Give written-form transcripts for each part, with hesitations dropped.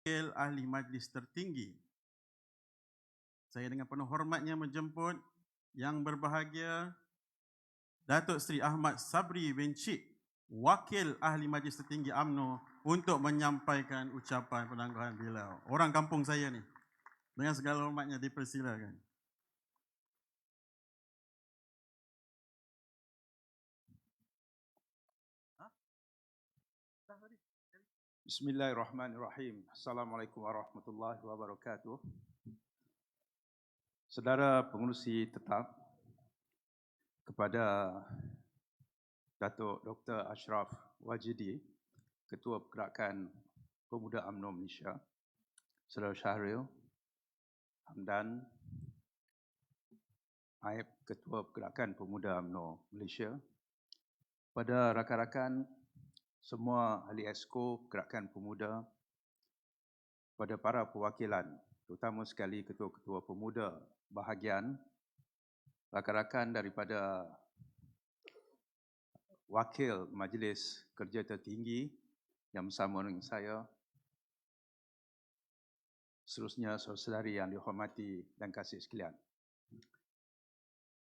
Wakil Ahli Majlis Tertinggi. Saya dengan penuh hormatnya menjemput yang berbahagia Datuk Seri Ahmad Sabri bin Cik, Wakil Ahli Majlis Tertinggi UMNO untuk menyampaikan ucapan penangguhan beliau. Orang kampung saya ni. Dengan segala hormatnya dipersilakan. Bismillahirrahmanirrahim. Assalamualaikum warahmatullahi wabarakatuh. Saudara pengerusi tetap, kepada Datuk Dr. Ashraf Wajidi, Ketua Pergerakan Pemuda UMNO Malaysia, Saudara Syahril Hamdan, Aib Ketua Pergerakan Pemuda UMNO Malaysia, pada rakan-rakan semua ahli Exco Pergerakan Pemuda, pada para perwakilan, terutama sekali ketua-ketua pemuda bahagian, rakan-rakan daripada Wakil Majlis Kerja Tertinggi yang bersama dengan saya, seterusnya saudari yang dihormati dan kasih sekalian.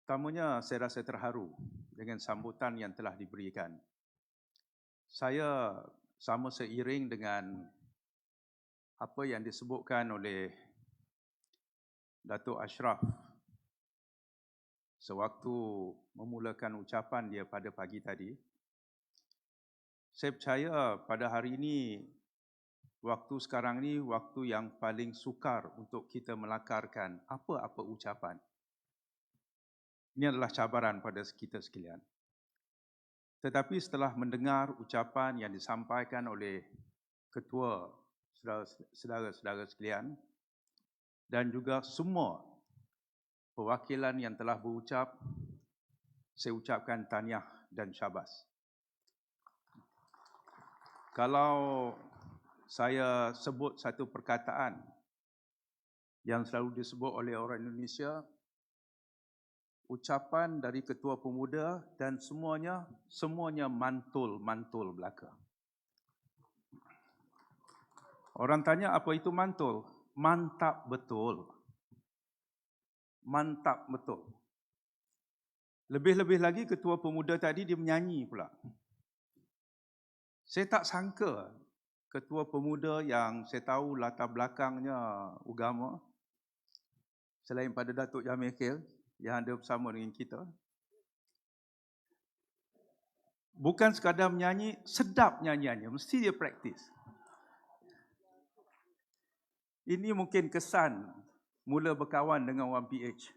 Pertamanya, saya rasa terharu dengan sambutan yang telah diberikan. Saya sama seiring dengan apa yang disebutkan oleh Datuk Ashraf sewaktu memulakan ucapan dia pada pagi tadi. Saya percaya pada hari ini, waktu sekarang ni, waktu yang paling sukar untuk kita melakarkan apa-apa ucapan. Ini adalah cabaran pada kita sekalian. Tetapi setelah mendengar ucapan yang disampaikan oleh ketua saudara-saudara sekalian dan juga semua perwakilan yang telah berucap, saya ucapkan tahniah dan syabas. Kalau saya sebut satu perkataan yang selalu disebut oleh orang Indonesia, ucapan dari Ketua Pemuda dan semuanya mantul belaka. Orang tanya apa itu mantul? Mantap betul. Mantap betul. Lebih-lebih lagi Ketua Pemuda tadi dia menyanyi pula. Saya tak sangka Ketua Pemuda yang saya tahu latar belakangnya agama, selain pada Datuk Jamil Khail yang ada bersama dengan kita, bukan sekadar menyanyi, sedap nyanyiannya, mesti dia praktis. Ini mungkin kesan mula berkawan dengan orang PH.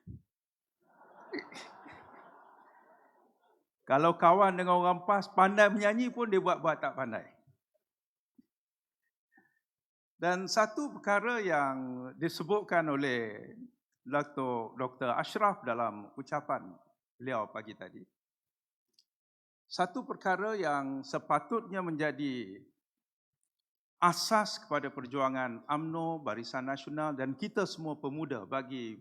Kalau kawan dengan orang PAS, pandai menyanyi pun dia buat-buat tak pandai. Dan satu perkara yang disebutkan oleh Dr. Ashraf dalam ucapan beliau pagi tadi, satu perkara yang sepatutnya menjadi asas kepada perjuangan UMNO, Barisan Nasional dan kita semua pemuda bagi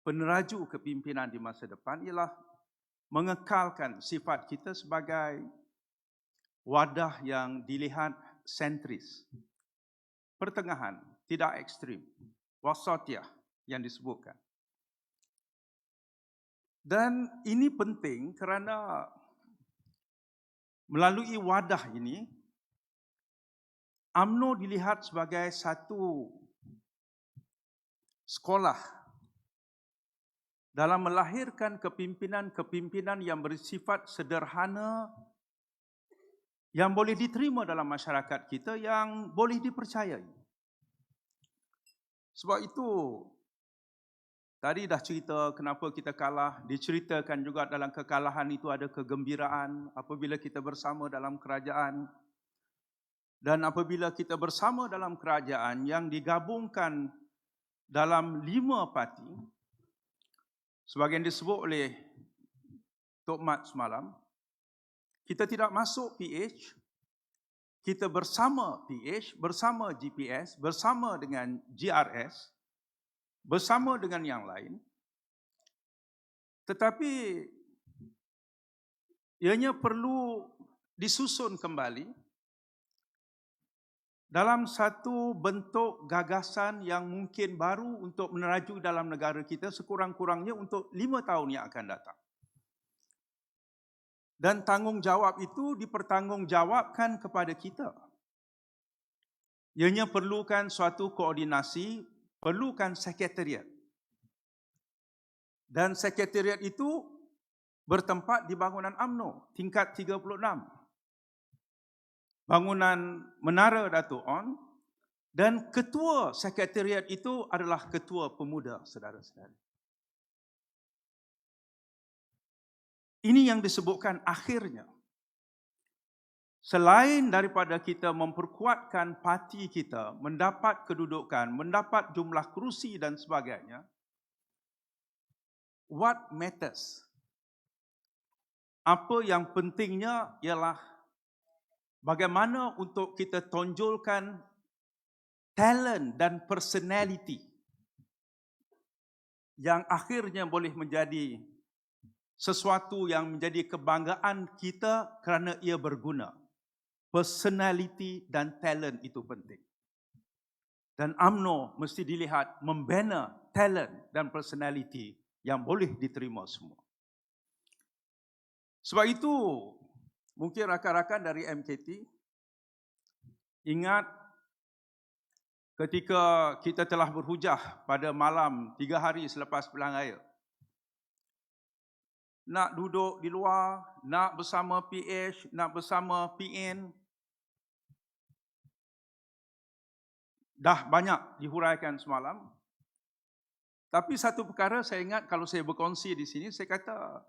peneraju kepimpinan di masa depan ialah mengekalkan sifat kita sebagai wadah yang dilihat sentris, pertengahan, tidak ekstrim, wasatiyah yang disebutkan. Dan ini penting kerana melalui wadah ini, UMNO dilihat sebagai satu sekolah dalam melahirkan kepimpinan-kepimpinan yang bersifat sederhana, yang boleh diterima dalam masyarakat kita, yang boleh dipercayai. Sebab itu, tadi dah cerita kenapa kita kalah, diceritakan juga dalam kekalahan itu ada kegembiraan apabila kita bersama dalam kerajaan. Dan apabila kita bersama dalam kerajaan yang digabungkan dalam 5 parti, sebagian disebut oleh Tok Mat semalam, kita tidak masuk PH, kita bersama PH, bersama GPS, bersama dengan GRS, bersama dengan yang lain. Tetapi ianya perlu disusun kembali dalam satu bentuk gagasan yang mungkin baru untuk meneraju dalam negara kita sekurang-kurangnya untuk 5 tahun yang akan datang. Dan tanggungjawab itu dipertanggungjawabkan kepada kita. Ianya perlukan suatu koordinasi, perlukan sekretariat. Dan sekretariat itu bertempat di bangunan UMNO, tingkat 36. Bangunan Menara Dato' On, dan ketua sekretariat itu adalah ketua pemuda, saudara-saudara. Ini yang disebutkan akhirnya. Selain daripada kita memperkuatkan parti kita, mendapat kedudukan, mendapat jumlah kerusi dan sebagainya, what matters? Apa yang pentingnya ialah bagaimana untuk kita tonjolkan talent dan personality yang akhirnya boleh menjadi sesuatu yang menjadi kebanggaan kita kerana ia berguna. Personality dan talent itu penting. Dan UMNO mesti dilihat membina talent dan personality yang boleh diterima semua. Sebab itu, mungkin rakan-rakan dari MKT ingat ketika kita telah berhujah pada malam 3 hari selepas pilihan raya. Nak duduk di luar, nak bersama PH, nak bersama PN, dah banyak dihuraikan semalam. Tapi satu perkara saya ingat kalau saya berkongsi di sini, saya kata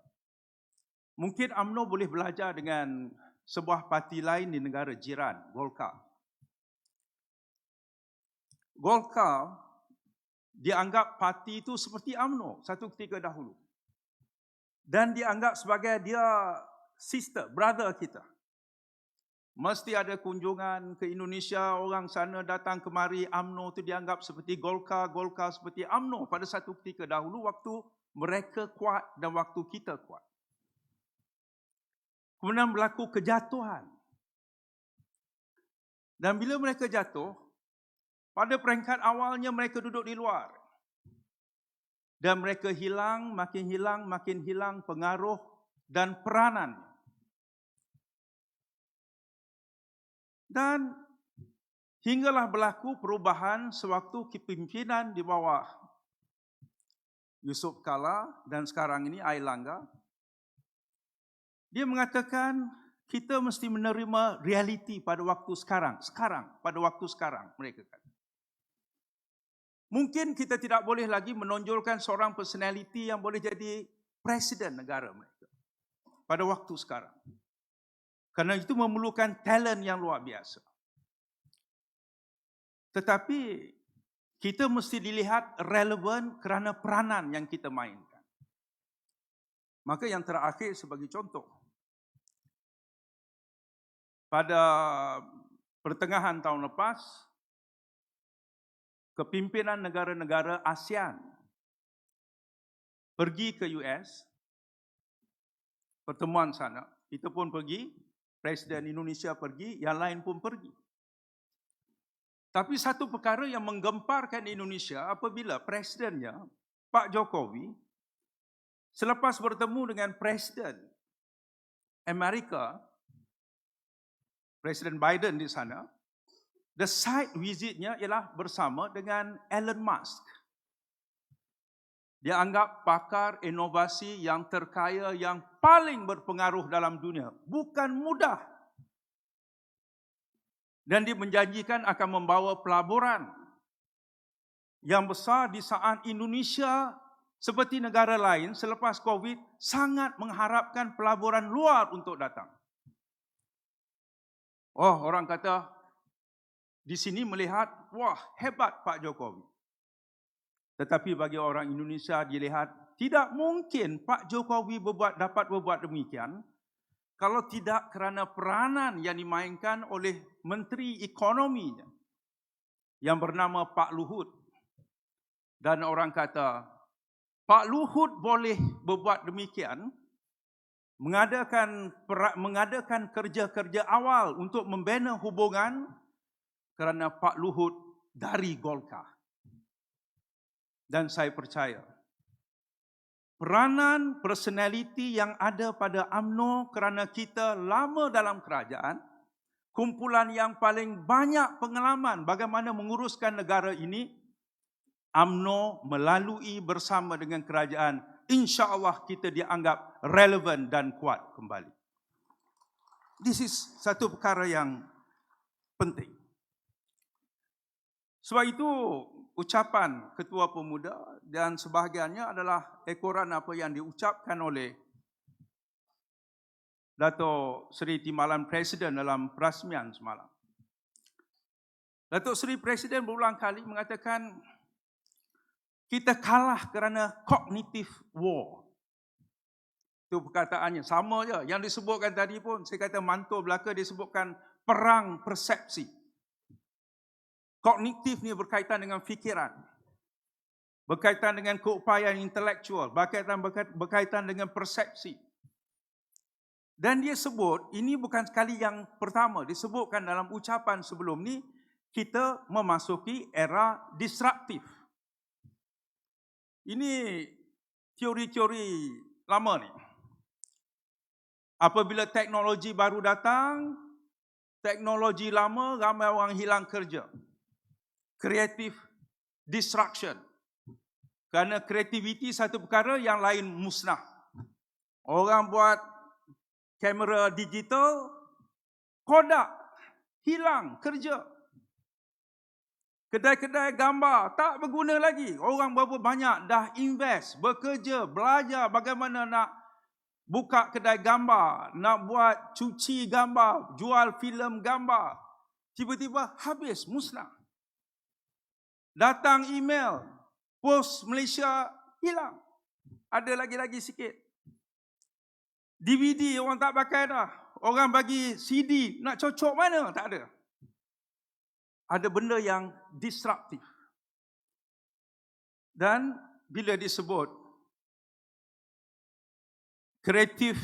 mungkin UMNO boleh belajar dengan sebuah parti lain di negara jiran, Golkar. Golkar dianggap parti itu seperti UMNO satu ketika dahulu. Dan dianggap sebagai dia sister, brother kita. Mesti ada kunjungan ke Indonesia, orang sana datang kemari, UMNO itu dianggap seperti Golkar, Golkar seperti UMNO pada satu ketika dahulu waktu mereka kuat dan waktu kita kuat. Kemudian berlaku kejatuhan. Dan bila mereka jatuh, pada peringkat awalnya mereka duduk di luar. Dan mereka makin hilang pengaruh dan peranan. Dan hinggalah berlaku perubahan sewaktu kepimpinan di bawah Yusuf Kala dan sekarang ini Airlangga. Dia mengatakan kita mesti menerima realiti pada waktu sekarang. Pada waktu sekarang mereka kata. Mungkin kita tidak boleh lagi menonjolkan seorang personality yang boleh jadi presiden negara mereka pada waktu sekarang. Kerana itu memerlukan talent yang luar biasa. Tetapi kita mesti dilihat relevan kerana peranan yang kita mainkan. Maka yang terakhir sebagai contoh. Pada pertengahan tahun lepas, kepimpinan negara-negara ASEAN pergi ke US, pertemuan sana, kita pun pergi, Presiden Indonesia pergi, yang lain pun pergi. Tapi satu perkara yang menggemparkan Indonesia apabila presidennya, Pak Jokowi, selepas bertemu dengan Presiden Amerika, Presiden Biden di sana, the site visitnya ialah bersama dengan Elon Musk. Dia anggap pakar inovasi yang terkaya, yang paling berpengaruh dalam dunia. Bukan mudah. Dan dia menjanjikan akan membawa pelaburan yang besar di saat Indonesia seperti negara lain selepas COVID sangat mengharapkan pelaburan luar untuk datang. Oh, orang kata di sini melihat, wah hebat Pak Jokowi. Tetapi bagi orang Indonesia dilihat, tidak mungkin Pak Jokowi dapat berbuat demikian kalau tidak kerana peranan yang dimainkan oleh Menteri Ekonominya yang bernama Pak Luhut. Dan orang kata, Pak Luhut boleh berbuat demikian, mengadakan kerja-kerja awal untuk membina hubungan kerana Pak Luhut dari Golkar. Dan saya percaya peranan personaliti yang ada pada UMNO kerana kita lama dalam kerajaan, kumpulan yang paling banyak pengalaman bagaimana menguruskan negara ini, UMNO melalui bersama dengan kerajaan, insya-Allah kita dianggap relevan dan kuat kembali. This is satu perkara yang penting. Sebab itu ucapan Ketua Pemuda dan sebahagiannya adalah ekoran apa yang diucapkan oleh Dato' Seri Timbalan Presiden dalam perasmian semalam. Dato' Seri Presiden berulang kali mengatakan kita kalah kerana cognitive war. Itu perkataannya, sama je. Yang disebutkan tadi pun, saya kata mantul belaka disebutkan perang persepsi. Kognitif ni berkaitan dengan fikiran, berkaitan dengan keupayaan intelektual, berkaitan dengan persepsi. Dan dia sebut, ini bukan sekali yang pertama, disebutkan dalam ucapan sebelum ni, kita memasuki era disruptif. Ini teori-teori lama ni. Apabila teknologi baru datang, teknologi lama, ramai orang hilang kerja. Creative destruction. Kerana kreativiti satu perkara, yang lain musnah. Orang buat kamera digital, Kodak, hilang kerja. Kedai-kedai gambar tak berguna lagi. Orang berapa banyak dah invest, bekerja, belajar bagaimana nak buka kedai gambar, nak buat cuci gambar, jual filem gambar. Tiba-tiba habis, musnah. Datang email, pos Malaysia hilang. Ada lagi-lagi sikit. DVD orang tak pakai dah. Orang bagi CD, nak cocok mana? Tak ada. Ada benda yang disruptif. Dan bila disebut creative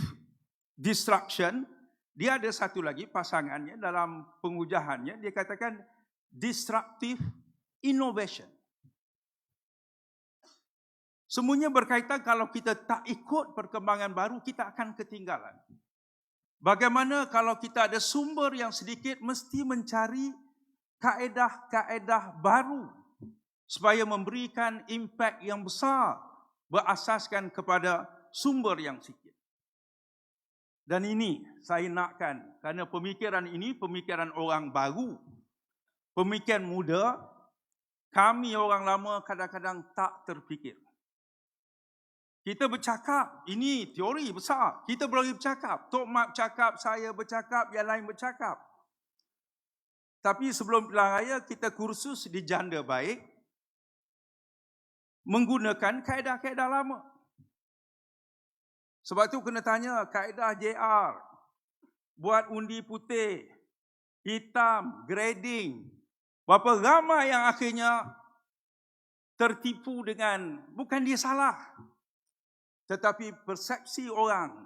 destruction, dia ada satu lagi pasangannya dalam pengujahannya, dia katakan disruptive innovation. Semuanya berkaitan kalau kita tak ikut perkembangan baru, kita akan ketinggalan. Bagaimana kalau kita ada sumber yang sedikit, mesti mencari kaedah-kaedah baru supaya memberikan impak yang besar berasaskan kepada sumber yang sikit. Dan ini saya nakkan, kerana pemikiran ini pemikiran orang baru, pemikiran muda. Kami orang lama kadang-kadang tak terfikir. Kita bercakap, ini teori besar. Kita boleh bercakap. Tok Mat bercakap, saya bercakap, yang lain bercakap. Tapi sebelum pilihan raya, kita kursus di Janda Baik, menggunakan kaedah-kaedah lama. Sebab tu kena tanya kaedah JR, buat undi putih, hitam, grading. Berapa ramai yang akhirnya tertipu dengan, bukan dia salah, tetapi persepsi orang,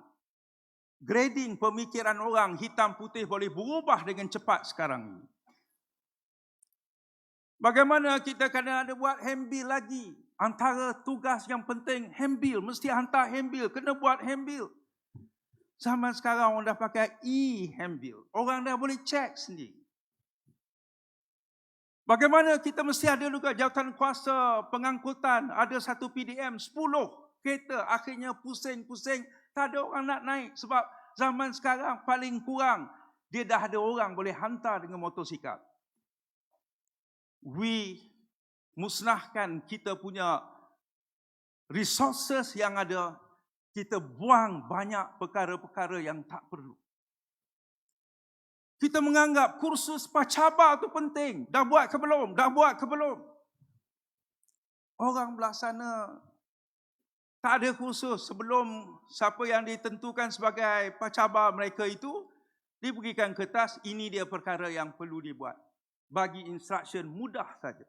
grading pemikiran orang, hitam putih boleh berubah dengan cepat sekarang ini. Bagaimana kita kena ada buat handbill lagi? Antara tugas yang penting, handbill, mesti hantar handbill, kena buat handbill. Zaman sekarang orang dah pakai e-handbill, orang dah boleh cek sendiri. Bagaimana kita mesti ada juga jawatan kuasa pengangkutan, ada satu PDM, 10 kereta, akhirnya pusing-pusing, tak ada orang nak naik. Sebab zaman sekarang paling kurang, dia dah ada orang boleh hantar dengan motosikal. We musnahkan kita punya resources yang ada, kita buang banyak perkara-perkara yang tak perlu. Kita menganggap kursus pacabar itu penting. Dah buat ke belum? Dah buat ke belum? Orang belah sana tak ada kursus sebelum siapa yang ditentukan sebagai pacabar mereka itu diberikan kertas, ini dia perkara yang perlu dibuat. Bagi instruction mudah saja.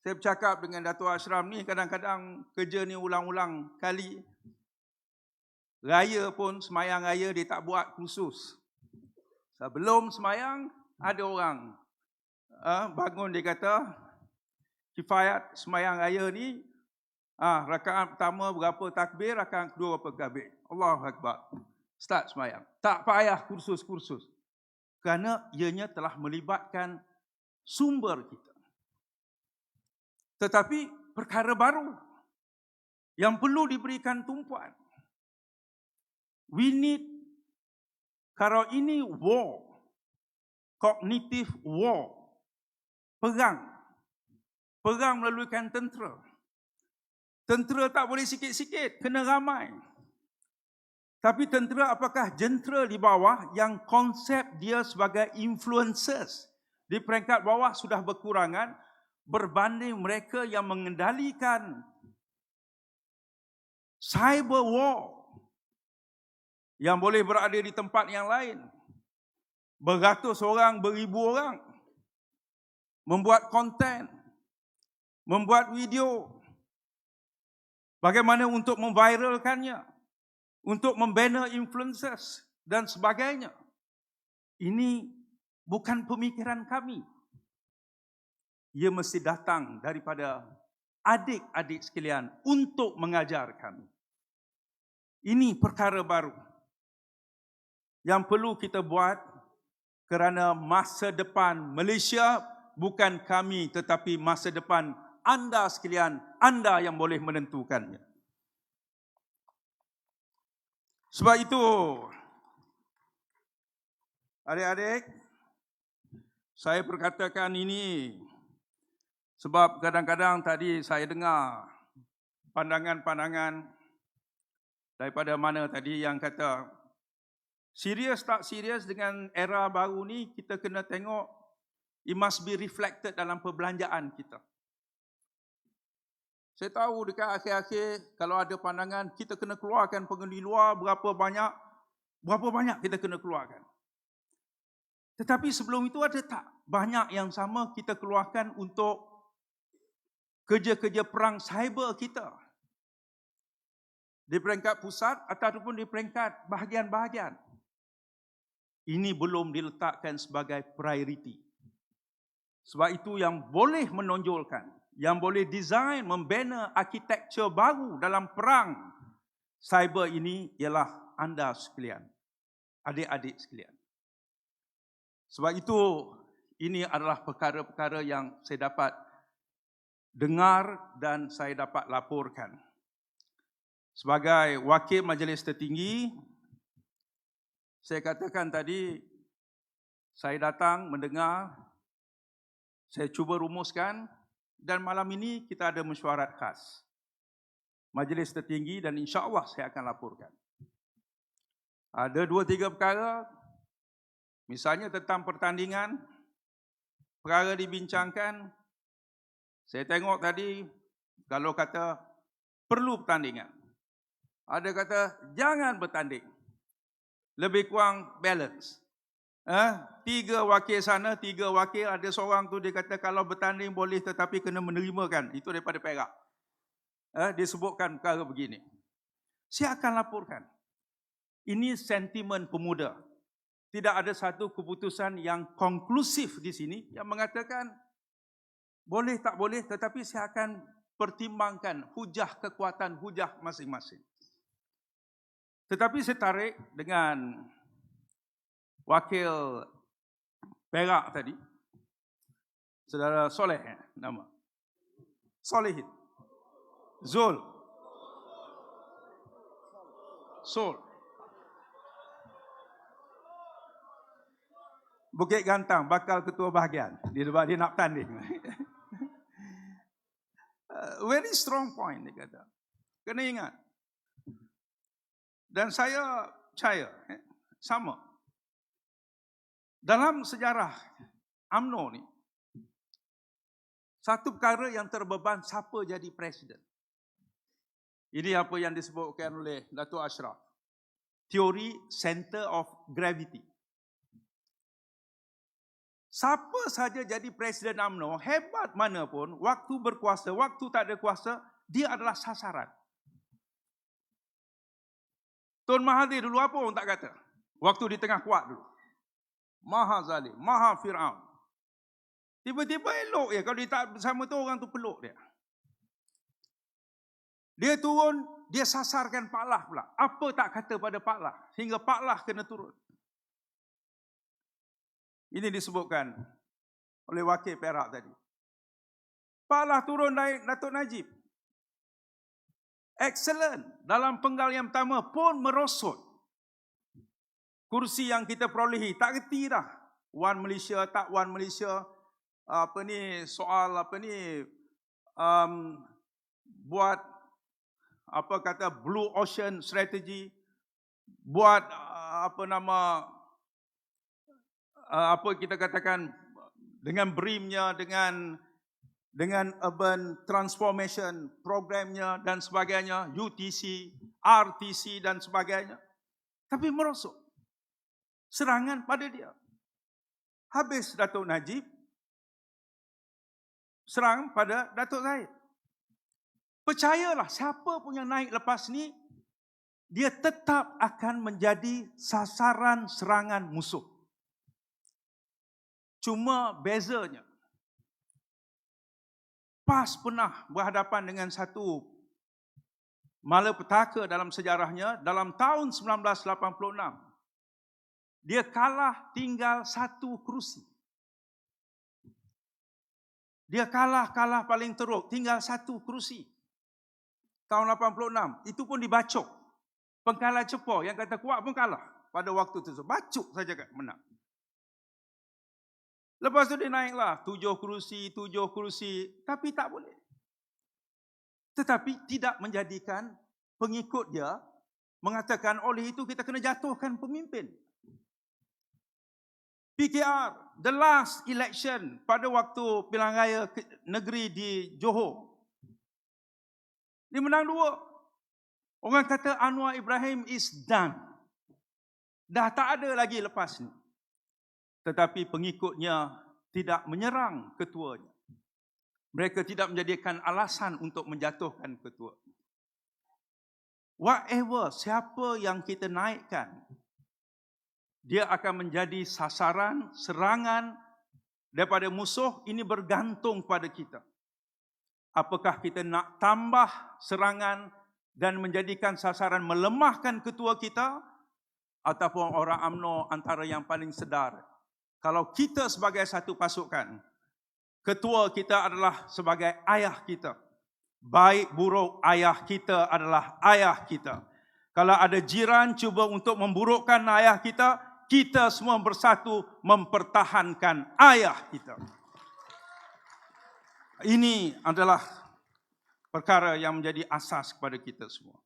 Saya bercakap dengan Dato' Ashram ni, kadang-kadang kerja ni ulang-ulang kali. Raya pun, semayang raya dia tak buat kursus. Sebelum semayang, ada orang bangun dia kata, kifayat semayang raya ni, rakaat pertama berapa takbir, rakaat kedua berapa takbir. Allahu Akbar. Start semayang. Tak payah kursus-kursus. Kerana ianya telah melibatkan sumber kita. Tetapi perkara baru yang perlu diberikan tumpuan. We need, kalau ini war, cognitive war, perang melaluikan tentera. Tentera tak boleh sikit-sikit, kena ramai. Tapi tentera apakah jentera di bawah yang konsep dia sebagai influencers di peringkat bawah sudah berkurangan berbanding mereka yang mengendalikan cyber war yang boleh berada di tempat yang lain. Beratus orang, beribu orang membuat konten, membuat video. Bagaimana untuk memviralkannya, untuk membina influencers dan sebagainya. Ini bukan pemikiran kami. Ia mesti datang daripada adik-adik sekalian untuk mengajar kami. Ini perkara baru yang perlu kita buat kerana masa depan Malaysia bukan kami tetapi masa depan anda sekalian, anda yang boleh menentukannya. Sebab itu, adik-adik, saya perkatakan ini sebab kadang-kadang tadi saya dengar pandangan-pandangan daripada mana tadi yang kata, serius tak serius dengan era baru ni, kita kena tengok, it must be reflected dalam perbelanjaan kita. Saya tahu dekat akhir-akhir kalau ada pandangan kita kena keluarkan pengendi luar berapa banyak kita kena keluarkan. Tetapi sebelum itu ada tak banyak yang sama kita keluarkan untuk kerja-kerja perang cyber kita. Di peringkat pusat ataupun di peringkat bahagian-bahagian. Ini belum diletakkan sebagai prioriti. Sebab itu yang boleh menonjolkan, yang boleh desain, membina arkitektur baru dalam perang cyber ini ialah anda sekalian, adik-adik sekalian. Sebab itu, ini adalah perkara-perkara yang saya dapat dengar dan saya dapat laporkan. Sebagai wakil majlis tertinggi, saya katakan tadi, saya datang mendengar, saya cuba rumuskan, dan malam ini kita ada mesyuarat khas majlis tertinggi dan insya-Allah saya akan laporkan. Ada 2-3 perkara, misalnya tentang pertandingan, perkara dibincangkan. Saya tengok tadi, kalau kata perlu pertandingan. Ada kata jangan bertanding. Lebih kurang balance. 3 wakil sana, 3 wakil, ada seorang tu dia kata kalau bertanding boleh tetapi kena menerimakan. Itu daripada Perak. Dia sebutkan perkara begini. Saya akan laporkan. Ini sentimen pemuda. Tidak ada satu keputusan yang konklusif di sini yang mengatakan boleh tak boleh, tetapi saya akan pertimbangkan hujah kekuatan, hujah masing-masing. Tetapi saya tarik dengan wakil Perak tadi, saudara Soleh nama. Solehin. Zul. Sol. Bukit Gantang, bakal ketua bahagian. Dia nak bertanding. Very strong point, dia kata. Kena ingat. Dan saya percaya, sama. Dalam sejarah UMNO ni, satu perkara yang terbeban siapa jadi presiden. Ini apa yang disebutkan oleh Datuk Ashraf. Teori center of gravity. Siapa saja jadi presiden UMNO, hebat mana pun, waktu berkuasa, waktu tak ada kuasa, dia adalah sasaran. Tun Mahathir dulu apa orang tak kata? Waktu di tengah kuat dulu. Maha zalim, maha Fir'aun. Tiba-tiba elok ya. Kalau dia tak bersama tu, orang tu peluk dia. Dia turun, dia sasarkan Pak Lah pula. Apa tak kata pada Pak Lah, sehingga Pak Lah kena turun. Ini disebutkan oleh Wakil Perak tadi. Pak Lah turun naik Datuk Najib. Excellent. Dalam penggal yang pertama pun merosot. Kursi yang kita perolehi, tak reti dah. One Malaysia, tak One Malaysia. Soal buat Blue Ocean Strategy, buat kita katakan dengan BRIM-nya, dengan Urban Transformation Programnya dan sebagainya, UTC, RTC dan sebagainya. Tapi merosot. Serangan pada dia. Habis Datuk Najib, serang pada Datuk Zahid. Percayalah, siapa pun yang naik lepas ni, dia tetap akan menjadi sasaran serangan musuh. Cuma bezanya, PAS pernah berhadapan dengan satu malapetaka dalam sejarahnya dalam tahun 1986. Dia kalah tinggal 1 kerusi. Dia kalah paling teruk, tinggal 1 kerusi. Tahun 86, itu pun dibacok. Pengkalah Cepo yang kata kuat pun kalah pada waktu itu. Bacok saja kan menang. Lepas tu dia naiklah 7 kerusi, tapi tak boleh. Tetapi tidak menjadikan pengikut dia mengatakan oleh itu kita kena jatuhkan pemimpin. PKR, the last election pada waktu pilihan raya negeri di Johor. Dia menang 2. Orang kata Anwar Ibrahim is done. Dah tak ada lagi lepas ni. Tetapi pengikutnya tidak menyerang ketuanya. Mereka tidak menjadikan alasan untuk menjatuhkan ketua. Whatever, siapa yang kita naikkan, dia akan menjadi sasaran serangan daripada musuh. Ini bergantung pada kita. Apakah kita nak tambah serangan dan menjadikan sasaran melemahkan ketua kita, ataupun orang UMNO antara yang paling sedar. Kalau kita sebagai satu pasukan, ketua kita adalah sebagai ayah kita. Baik buruk ayah kita adalah ayah kita. Kalau ada jiran cuba untuk memburukkan ayah kita, kita semua bersatu mempertahankan ayah kita. Ini adalah perkara yang menjadi asas kepada kita semua.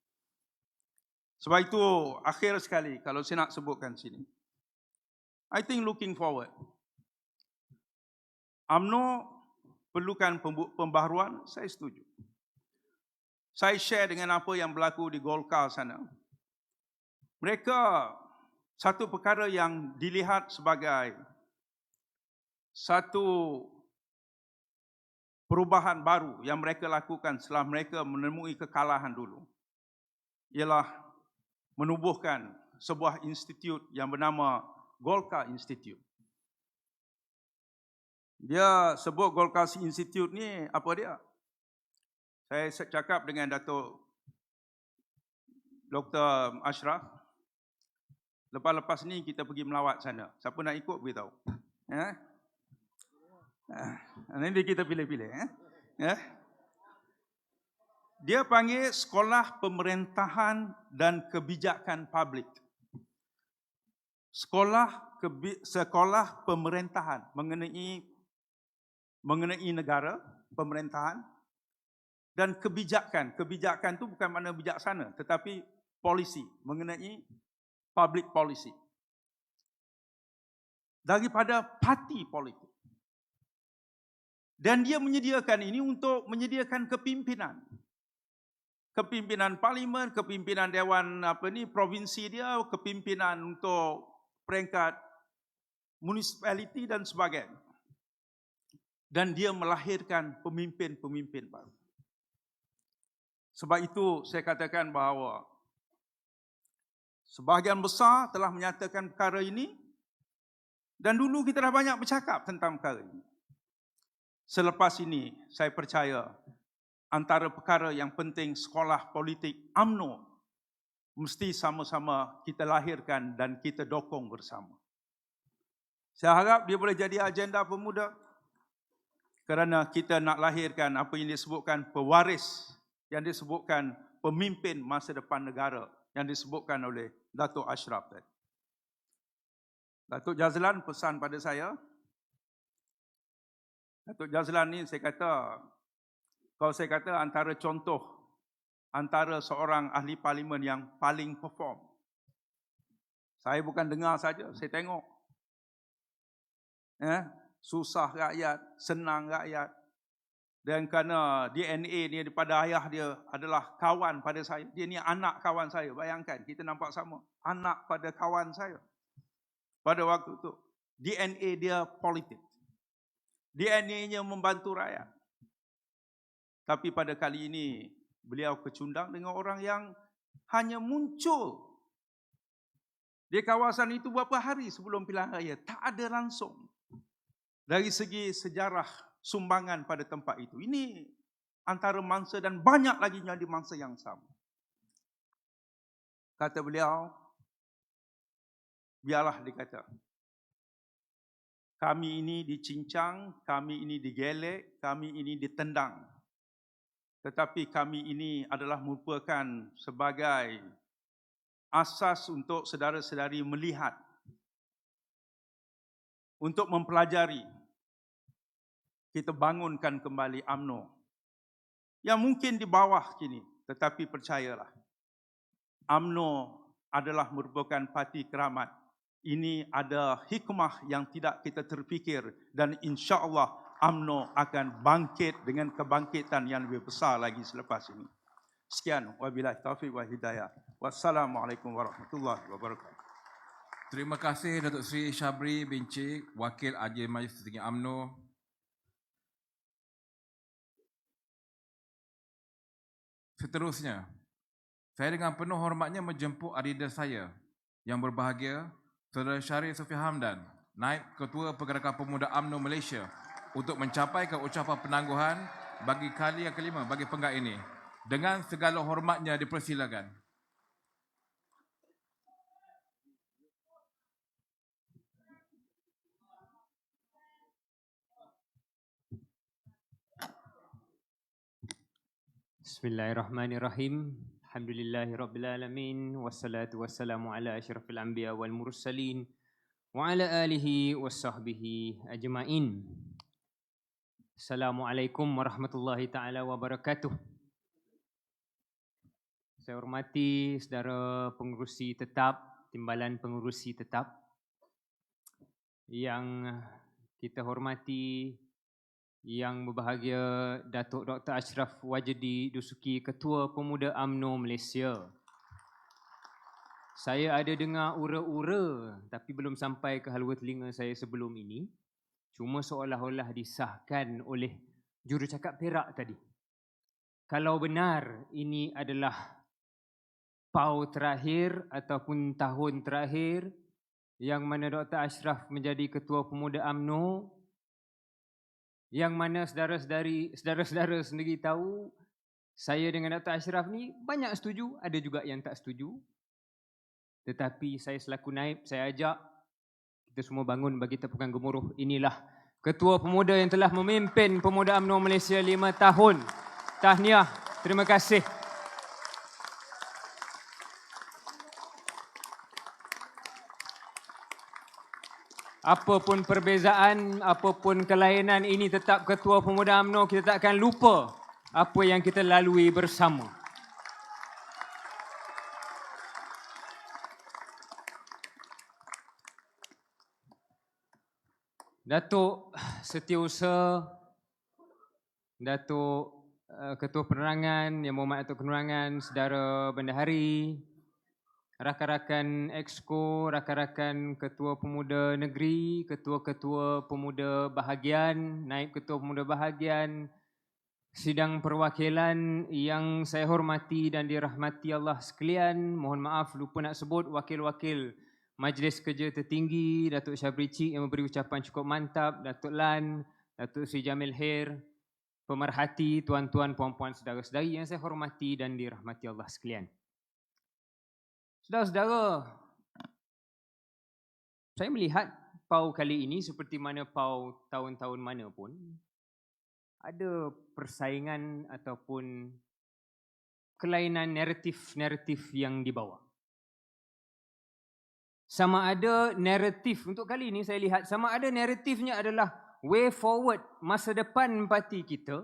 Sebab itu, akhir sekali, kalau saya nak sebutkan sini, I think looking forward, UMNO perlukan pembaharuan, saya setuju. Saya share dengan apa yang berlaku di Golkar sana. Mereka, satu perkara yang dilihat sebagai satu perubahan baru yang mereka lakukan setelah mereka menemui kekalahan dulu, ialah menubuhkan sebuah institut yang bernama Golkar Institute. Dia sebut Golkar Institute ni apa dia? Saya cakap dengan Datuk Dr. Ashraf, lepas-lepas ni kita pergi melawat sana. Siapa nak ikut beritahu. Nanti kita pilih-pilih. Dia panggil Sekolah Pemerintahan dan Kebijakan Publik. Sekolah pemerintahan mengenai negara, pemerintahan dan kebijakan. Kebijakan itu bukan makna bijaksana, tetapi polisi, mengenai public policy. Daripada parti politik. Dan dia menyediakan ini untuk menyediakan kepimpinan. Kepimpinan parlimen, kepimpinan dewan provinsi dia, kepimpinan untuk peringkat municipality dan sebagainya. Dan dia melahirkan pemimpin-pemimpin baru. Sebab itu saya katakan bahawa sebahagian besar telah menyatakan perkara ini dan dulu kita dah banyak bercakap tentang perkara ini. Selepas ini, saya percaya antara perkara yang penting sekolah politik UMNO mesti sama-sama kita lahirkan dan kita dokong bersama. Saya harap dia boleh jadi agenda pemuda kerana kita nak lahirkan apa yang disebutkan pewaris, yang disebutkan pemimpin masa depan negara yang disebutkan oleh Datuk Ashraf tadi. Datuk Jazlan pesan pada saya, Datuk Jazlan ni saya kata, kalau saya kata antara contoh, antara seorang ahli parlimen yang paling perform. Saya bukan dengar saja, saya tengok. Susah rakyat, senang rakyat. Dan kerana DNA dia daripada ayah dia adalah kawan pada saya. Dia ni anak kawan saya, bayangkan kita nampak sama. Anak pada kawan saya. Pada waktu itu, DNA dia politik. DNA-nya membantu rakyat. Tapi pada kali ini, beliau kecundang dengan orang yang hanya muncul di kawasan itu beberapa hari sebelum pilihan raya. Tak ada langsung. Dari segi sejarah sumbangan pada tempat itu. Ini antara mangsa dan banyak lagi yang di mangsa yang sama. Kata beliau, biarlah dikata. Kami ini dicincang, kami ini digelek, kami ini ditendang. Tetapi kami ini adalah merupakan sebagai asas untuk saudara-saudari melihat, untuk mempelajari, kita bangunkan kembali UMNO. Yang mungkin di bawah kini, tetapi percayalah, UMNO adalah merupakan parti keramat. Ini ada hikmah yang tidak kita terfikir dan insya-Allah UMNO akan bangkit dengan kebangkitan yang lebih besar lagi selepas ini. Sekian, wabillahi taufiq wal hidayah. Wassalamualaikum warahmatullahi wabarakatuh. Terima kasih Datuk Seri Syabri bin Cik, Wakil Ajil Majlis Tertinggi UMNO. Seterusnya, saya dengan penuh hormatnya menjemput adida saya yang berbahagia, Saudara Syarif Sofi Hamdan, Naib Ketua Pergerakan Pemuda UMNO Malaysia, untuk mencapai ucapan penangguhan bagi kali yang kelima bagi penggak ini. Dengan segala hormatnya dipersilakan. Bismillahirrahmanirrahim. Alhamdulillahirrabbilalamin. Wassalatu wassalamu ala asyrafil anbiya wal mursalin wa ala alihi wassahbihi ajma'in. Assalamualaikum warahmatullahi ta'ala wabarakatuh. Saya hormati saudara pengerusi tetap, timbalan pengerusi tetap yang kita hormati, yang berbahagia Datuk Dr. Ashraf Wajdi Dusuki, Ketua Pemuda UMNO Malaysia. Saya ada dengar ura-ura tapi belum sampai ke halua telinga saya sebelum ini. Cuma seolah-olah disahkan oleh jurucakap Perak tadi. Kalau benar ini adalah PAU terakhir ataupun tahun terakhir yang mana Dr. Ashraf menjadi Ketua Pemuda UMNO, yang mana saudara-saudara sendiri tahu, saya dengan Dr. Ashraf ni banyak setuju, ada juga yang tak setuju. Tetapi saya selaku naib, saya ajak kita semua bangun bagi tepukan gemuruh. Inilah Ketua Pemuda yang telah memimpin Pemuda UMNO Malaysia 5 tahun. Tahniah, terima kasih. Apapun perbezaan, apapun kelainan, ini tetap Ketua Pemuda UMNO. Kita tak akan lupa apa yang kita lalui bersama. Datuk Setiausaha, Datuk Ketua Penerangan, Yang Berhormat Datuk Penerangan, Saudara Bendahari, rakan-rakan Exco, rakan-rakan Ketua Pemuda Negeri, Ketua-Ketua Pemuda Bahagian, Naib Ketua Pemuda Bahagian, sidang perwakilan yang saya hormati dan dirahmati Allah sekalian. Mohon maaf lupa nak sebut wakil-wakil Majlis Kerja Tertinggi, Datuk Syabri Cik yang memberi ucapan cukup mantap, Datuk Lan, Datuk Seri Jamil Khair, pemerhati, tuan-tuan, puan-puan, saudara-saudari yang saya hormati dan dirahmati Allah sekalian. Saudara-saudara, saya melihat PAU kali ini seperti mana PAU tahun-tahun mana pun, ada persaingan ataupun kelainan naratif-naratif yang dibawa. Sama ada naratif, untuk kali ini saya lihat, sama ada naratifnya adalah way forward, masa depan parti kita,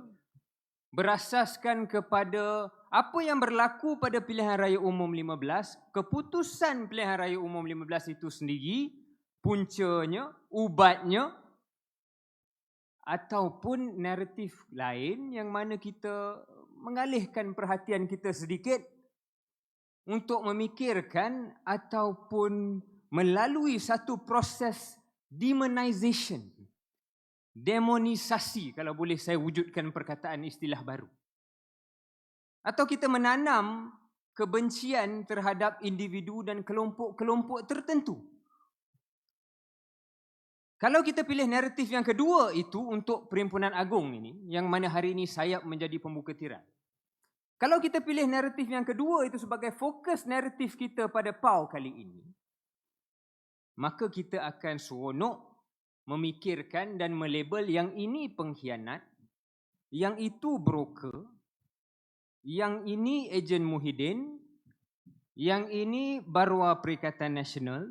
berasaskan kepada apa yang berlaku pada pilihan raya umum 15, keputusan pilihan raya umum 15 itu sendiri, puncanya, ubatnya, ataupun naratif lain yang mana kita mengalihkan perhatian kita sedikit untuk memikirkan ataupun melalui satu proses demonization, demonisasi kalau boleh saya wujudkan perkataan istilah baru. Atau kita menanam kebencian terhadap individu dan kelompok-kelompok tertentu. Kalau kita pilih naratif yang kedua itu untuk Perhimpunan Agung ini, yang mana hari ini saya menjadi pembuka tirai. Kalau kita pilih naratif yang kedua itu sebagai fokus naratif kita pada PAU kali ini, maka kita akan seronok memikirkan dan melabel yang ini pengkhianat, yang itu broker, yang ini ejen Muhyiddin, yang ini Barua Perikatan Nasional.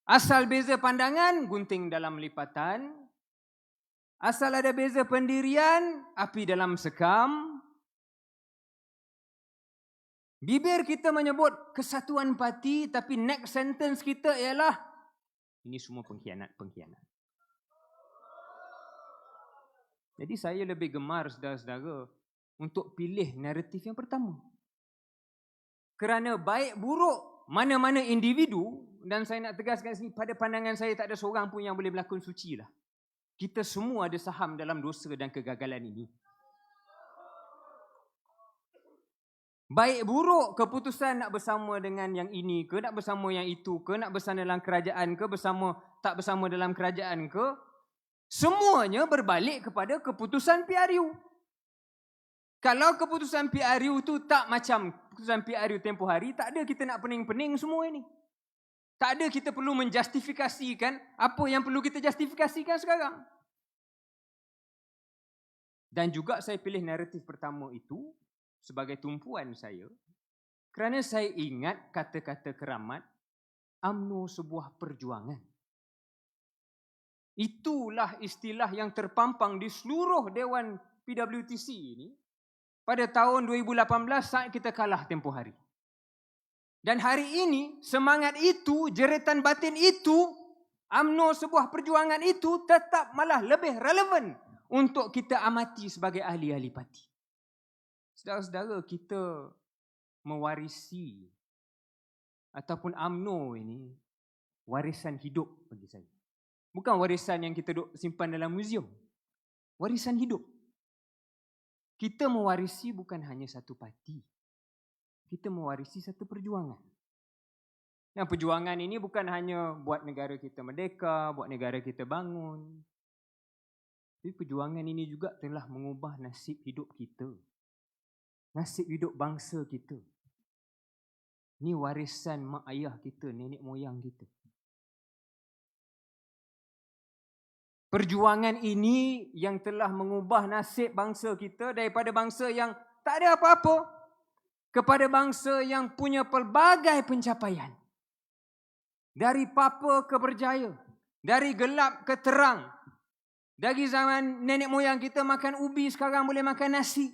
Asal beza pandangan, gunting dalam lipatan. Asal ada beza pendirian, api dalam sekam. Bibir kita menyebut kesatuan parti, tapi next sentence kita ialah ini semua pengkhianat. Jadi saya lebih gemar saudara-saudara untuk pilih naratif yang pertama. Kerana baik buruk mana-mana individu, dan saya nak tegaskan sini, pada pandangan saya tak ada seorang pun yang boleh berlakon suci lah. Kita semua ada saham dalam dosa dan kegagalan ini. Baik buruk keputusan nak bersama dengan yang ini ke, nak bersama yang itu ke, nak bersama dalam kerajaan ke, tak bersama dalam kerajaan ke, semuanya berbalik kepada keputusan PRU. Kalau keputusan PRU tu tak macam keputusan PRU tempoh hari, tak ada kita nak pening-pening semua ini. Tak ada kita perlu menjustifikasikan apa yang perlu kita justifikasikan sekarang. Dan juga saya pilih naratif pertama itu sebagai tumpuan saya kerana saya ingat kata-kata keramat UMNO sebuah perjuangan. Itulah istilah yang terpampang di seluruh Dewan PWTC ini pada tahun 2018 saat kita kalah tempoh hari. Dan hari ini semangat itu, jeritan batin itu, UMNO sebuah perjuangan itu tetap malah lebih relevan untuk kita amati sebagai ahli-ahli parti. Saudara-saudara, kita mewarisi ataupun UMNO ini warisan hidup bagi saya. Bukan warisan yang kita duk simpan dalam muzium. Warisan hidup. Kita mewarisi bukan hanya satu parti. Kita mewarisi satu perjuangan. Yang perjuangan ini bukan hanya buat negara kita merdeka, buat negara kita bangun. Tapi perjuangan ini juga telah mengubah nasib hidup kita. Nasib hidup bangsa kita. Ini warisan mak ayah kita, nenek moyang kita. Perjuangan ini yang telah mengubah nasib bangsa kita daripada bangsa yang tak ada apa-apa kepada bangsa yang punya pelbagai pencapaian. Dari papa ke berjaya, dari gelap ke terang. Dari zaman nenek moyang kita makan ubi, sekarang boleh makan nasi.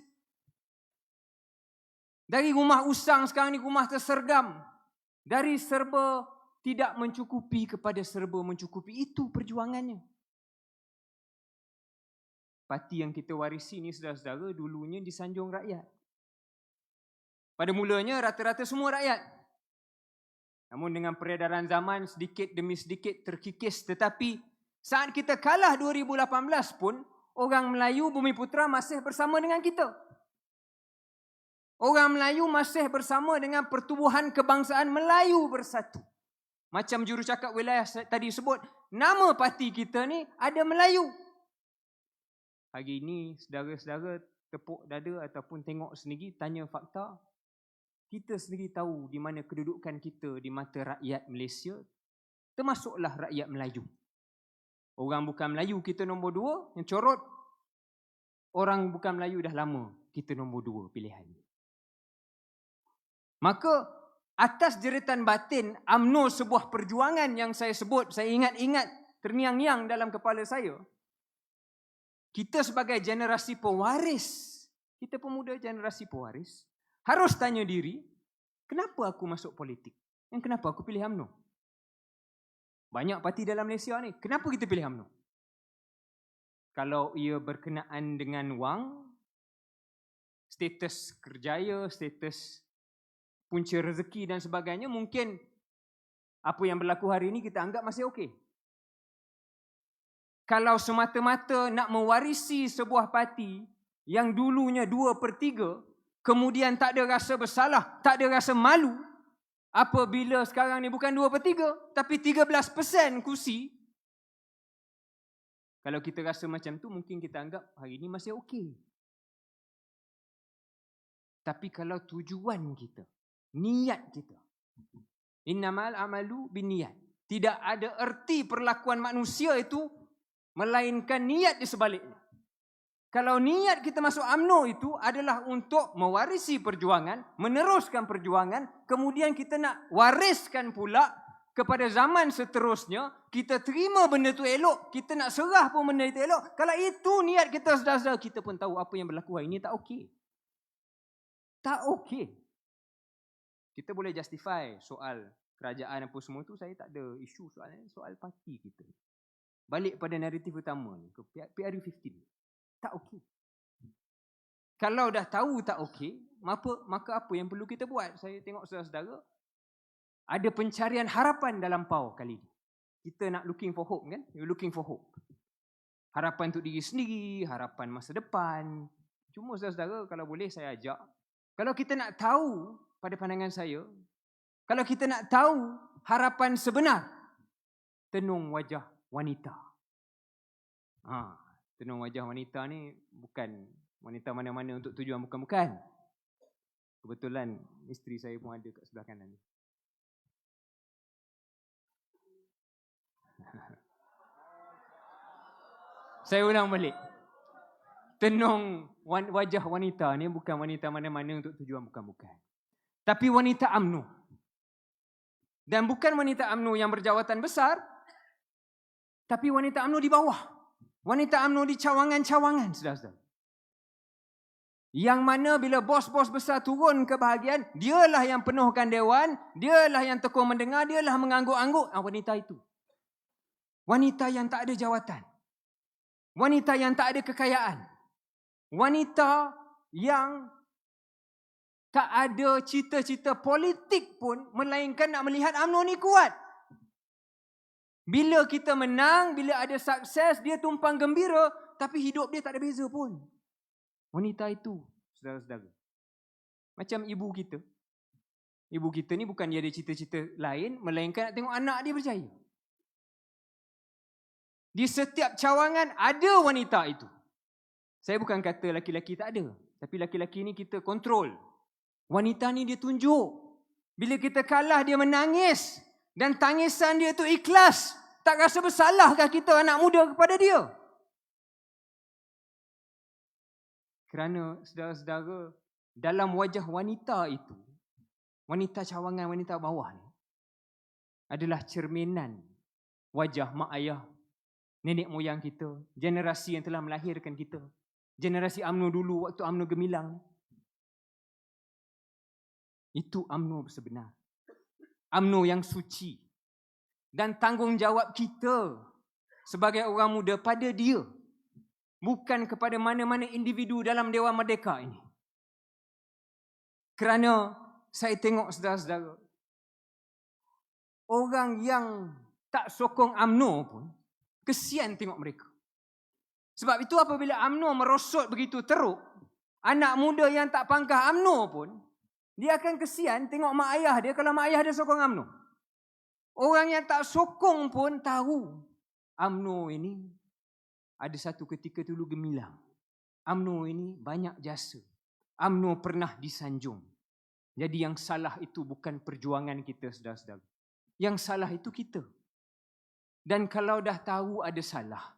Dari rumah usang, sekarang ni rumah tersergam. Dari serba tidak mencukupi kepada serba mencukupi. Itu perjuangannya. Parti yang kita warisi ni saudara-saudara dulunya disanjung rakyat. Pada mulanya rata-rata semua rakyat. Namun dengan peredaran zaman sedikit demi sedikit terkikis. Tetapi saat kita kalah 2018 pun, orang Melayu Bumiputera masih bersama dengan kita. Orang Melayu masih bersama dengan pertubuhan kebangsaan Melayu Bersatu. Macam jurucakap wilayah tadi sebut, nama parti kita ni ada Melayu. hari ini saudara-saudara tepuk dada ataupun tengok sendiri, tanya fakta, kita sendiri tahu di mana kedudukan kita di mata rakyat Malaysia, termasuklah rakyat Melayu. Orang bukan Melayu kita nombor 2, yang corot. Orang bukan Melayu dah lama, kita nombor 2 pilihan. Maka atas jeritan batin UMNO sebuah perjuangan yang saya sebut, saya ingat-ingat terngiang-ngiang dalam kepala saya. Kita sebagai generasi pewaris, kita pemuda generasi pewaris, harus tanya diri, kenapa aku masuk politik? Dan kenapa aku pilih UMNO? Banyak parti dalam Malaysia ni, kenapa kita pilih UMNO? Kalau ia berkenaan dengan wang, status kerjaya, status punca rezeki dan sebagainya, mungkin apa yang berlaku hari ini kita anggap masih okey. Kalau semata-mata nak mewarisi sebuah parti yang dulunya 2/3, kemudian tak ada rasa bersalah, tak ada rasa malu, apabila sekarang ni bukan 2/3, tapi 13% kursi. Kalau kita rasa macam tu, mungkin kita anggap hari ini masih okey. Tapi kalau tujuan kita, niat kita, innamal amalu binniyat. Tidak ada erti perlakuan manusia itu melainkan niat di sebaliknya. Kalau niat kita masuk UMNO itu adalah untuk mewarisi perjuangan, meneruskan perjuangan, kemudian kita nak wariskan pula kepada zaman seterusnya, kita terima benda tu elok, kita nak serah pun benda itu elok. Kalau itu niat kita, saudara-saudara, kita pun tahu apa yang berlaku hari ini tak okey. Tak okey. Kita boleh justify soal kerajaan apa semua tu, saya tak ada isu soal parti kita. Balik pada naratif utama ni, ke PRU15. Tak okey. Kalau dah tahu tak okey, maka apa yang perlu kita buat? Saya tengok saudara-saudara, ada pencarian harapan dalam PAU kali ini. Kita nak looking for hope kan? You're looking for hope. Harapan untuk diri sendiri, harapan masa depan. Cuma saudara-saudara, kalau boleh saya ajak, kalau kita nak tahu, pada pandangan saya, kalau kita nak tahu harapan sebenar, tenung wajah wanita. Tenung wajah wanita ni bukan wanita mana-mana untuk tujuan bukan-bukan. Kebetulan isteri saya pun ada kat sebelah kanan ni. Saya ulang balik. Tenung wajah wanita ni bukan wanita mana-mana untuk tujuan bukan-bukan. Tapi wanita UMNO. Dan bukan wanita UMNO yang berjawatan besar, tapi wanita UMNO di bawah. Wanita UMNO di cawangan-cawangan, saudara-saudara. Yang mana bila bos-bos besar turun ke bahagian, dialah yang penuhkan dewan, dialah yang tekun mendengar, dialah mengangguk-angguk. Wanita itu. Wanita yang tak ada jawatan. Wanita yang tak ada kekayaan. Wanita yang tak ada cita-cita politik pun, melainkan nak melihat UMNO ni kuat. Bila kita menang, bila ada sukses, dia tumpang gembira, tapi hidup dia tak ada beza pun. Wanita itu, saudara-saudara. Macam ibu kita. Ibu kita ni bukan dia ada cita-cita lain, melainkan nak tengok anak dia berjaya. Di setiap cawangan ada wanita itu. Saya bukan kata laki-laki tak ada, tapi laki-laki ni kita kontrol. Wanita ni dia tunjuk. Bila kita kalah dia menangis. Dan tangisan dia tu ikhlas. Tak rasa bersalahkah kita anak muda kepada dia? Kerana saudara-saudara, dalam wajah wanita itu, wanita cawangan, wanita bawah ni, adalah cerminan wajah mak ayah, nenek moyang kita, generasi yang telah melahirkan kita. Generasi UMNO dulu, waktu UMNO gemilang. Itu UMNO sebenar. UMNO yang suci. Dan tanggungjawab kita sebagai orang muda pada dia. Bukan kepada mana-mana individu dalam Dewan Merdeka ini. Kerana saya tengok saudara-saudara, orang yang tak sokong UMNO pun, kesian tengok mereka. Sebab itu apabila UMNO merosot begitu teruk, anak muda yang tak pangkah UMNO pun, dia akan kesian tengok mak ayah dia kalau mak ayah dia sokong UMNO. Orang yang tak sokong pun tahu UMNO ini ada satu ketika dulu gemilang. UMNO ini banyak jasa. UMNO pernah disanjung. Jadi yang salah itu bukan perjuangan kita, saudara-saudara. Yang salah itu kita. Dan kalau dah tahu ada salah,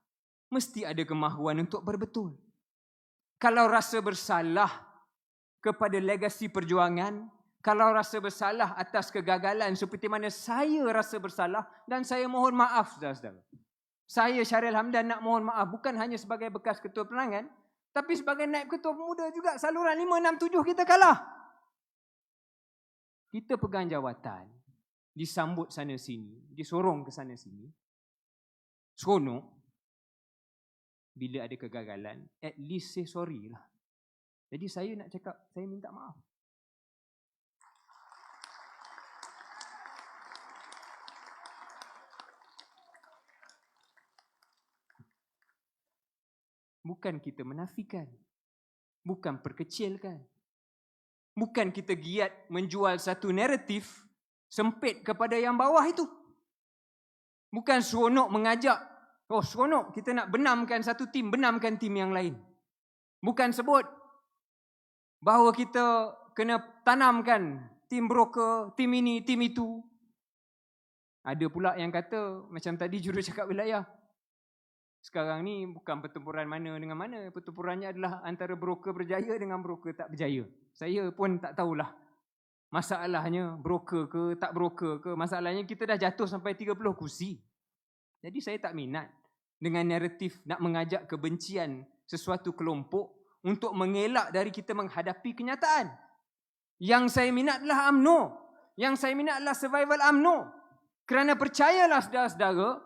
mesti ada kemahuan untuk berbetul. Kalau rasa bersalah kepada legasi perjuangan, kalau rasa bersalah atas kegagalan seperti mana saya rasa bersalah, dan saya mohon maaf, saudara-saudara. Saya Syaril Hamdan nak mohon maaf bukan hanya sebagai bekas ketua penerangan, tapi sebagai naib ketua pemuda juga, saluran 5, 6, 7 kita kalah. Kita pegang jawatan, disambut sana sini, disorong ke sana sini. Seronok. Bila ada kegagalan, at least say sorry lah. Jadi saya nak cakap, saya minta maaf. Bukan kita menafikan. Bukan perkecilkan. Bukan kita giat menjual satu naratif sempit kepada yang bawah itu. Bukan seronok mengajak, oh seronok kita nak benamkan satu tim, benamkan tim yang lain. Bukan sebut bahawa kita kena tanamkan tim broker, tim ini, tim itu. Ada pula yang kata, macam tadi jurucakap wilayah, sekarang ni bukan pertempuran mana dengan mana. Pertempurannya adalah antara broker berjaya dengan broker tak berjaya. Saya pun tak tahulah. Masalahnya broker ke tak broker ke. Masalahnya kita dah jatuh sampai 30 kursi. Jadi saya tak minat dengan naratif nak mengajak kebencian sesuatu kelompok untuk mengelak dari kita menghadapi kenyataan. Yang saya minat adalah UMNO. Yang saya minat adalah survival UMNO. Kerana percayalah saudara-saudara,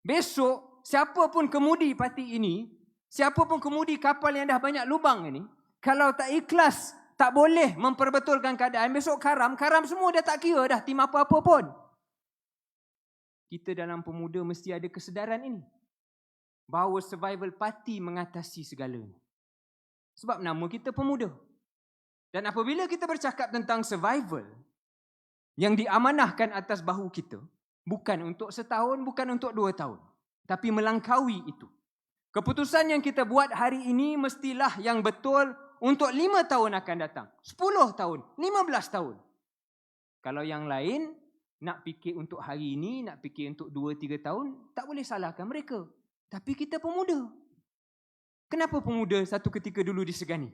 besok siapa pun kemudi parti ini, siapa pun kemudi kapal yang dah banyak lubang ini, kalau tak ikhlas, tak boleh memperbetulkan keadaan, besok karam semua dah tak kira dah tim apa-apa pun. Kita dalam pemuda mesti ada kesedaran ini. Bahawa survival party mengatasi segalanya. Sebab nama kita pemuda. Dan apabila kita bercakap tentang survival, yang diamanahkan atas bahu kita, bukan untuk setahun, bukan untuk 2 tahun. Tapi melangkaui itu. Keputusan yang kita buat hari ini mestilah yang betul untuk 5 tahun akan datang. 10 tahun, 15 tahun. Kalau yang lain nak fikir untuk hari ini, nak fikir untuk 2-3 tahun, tak boleh salahkan mereka. Tapi kita pemuda. Kenapa pemuda satu ketika dulu disegani?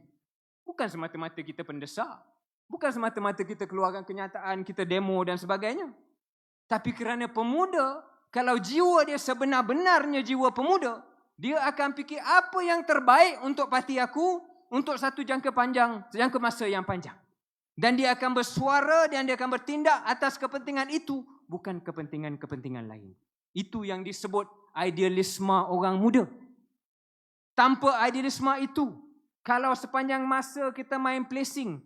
Bukan semata-mata kita pendesak. Bukan semata-mata kita keluarkan kenyataan, kita demo dan sebagainya. Tapi kerana pemuda, kalau jiwa dia sebenar-benarnya jiwa pemuda, dia akan fikir apa yang terbaik untuk parti aku, untuk satu jangka masa yang panjang. Dan dia akan bersuara dan dia akan bertindak atas kepentingan itu, bukan kepentingan-kepentingan lain. Itu yang disebut idealisme orang muda. Tanpa idealisme itu, kalau sepanjang masa kita main placing,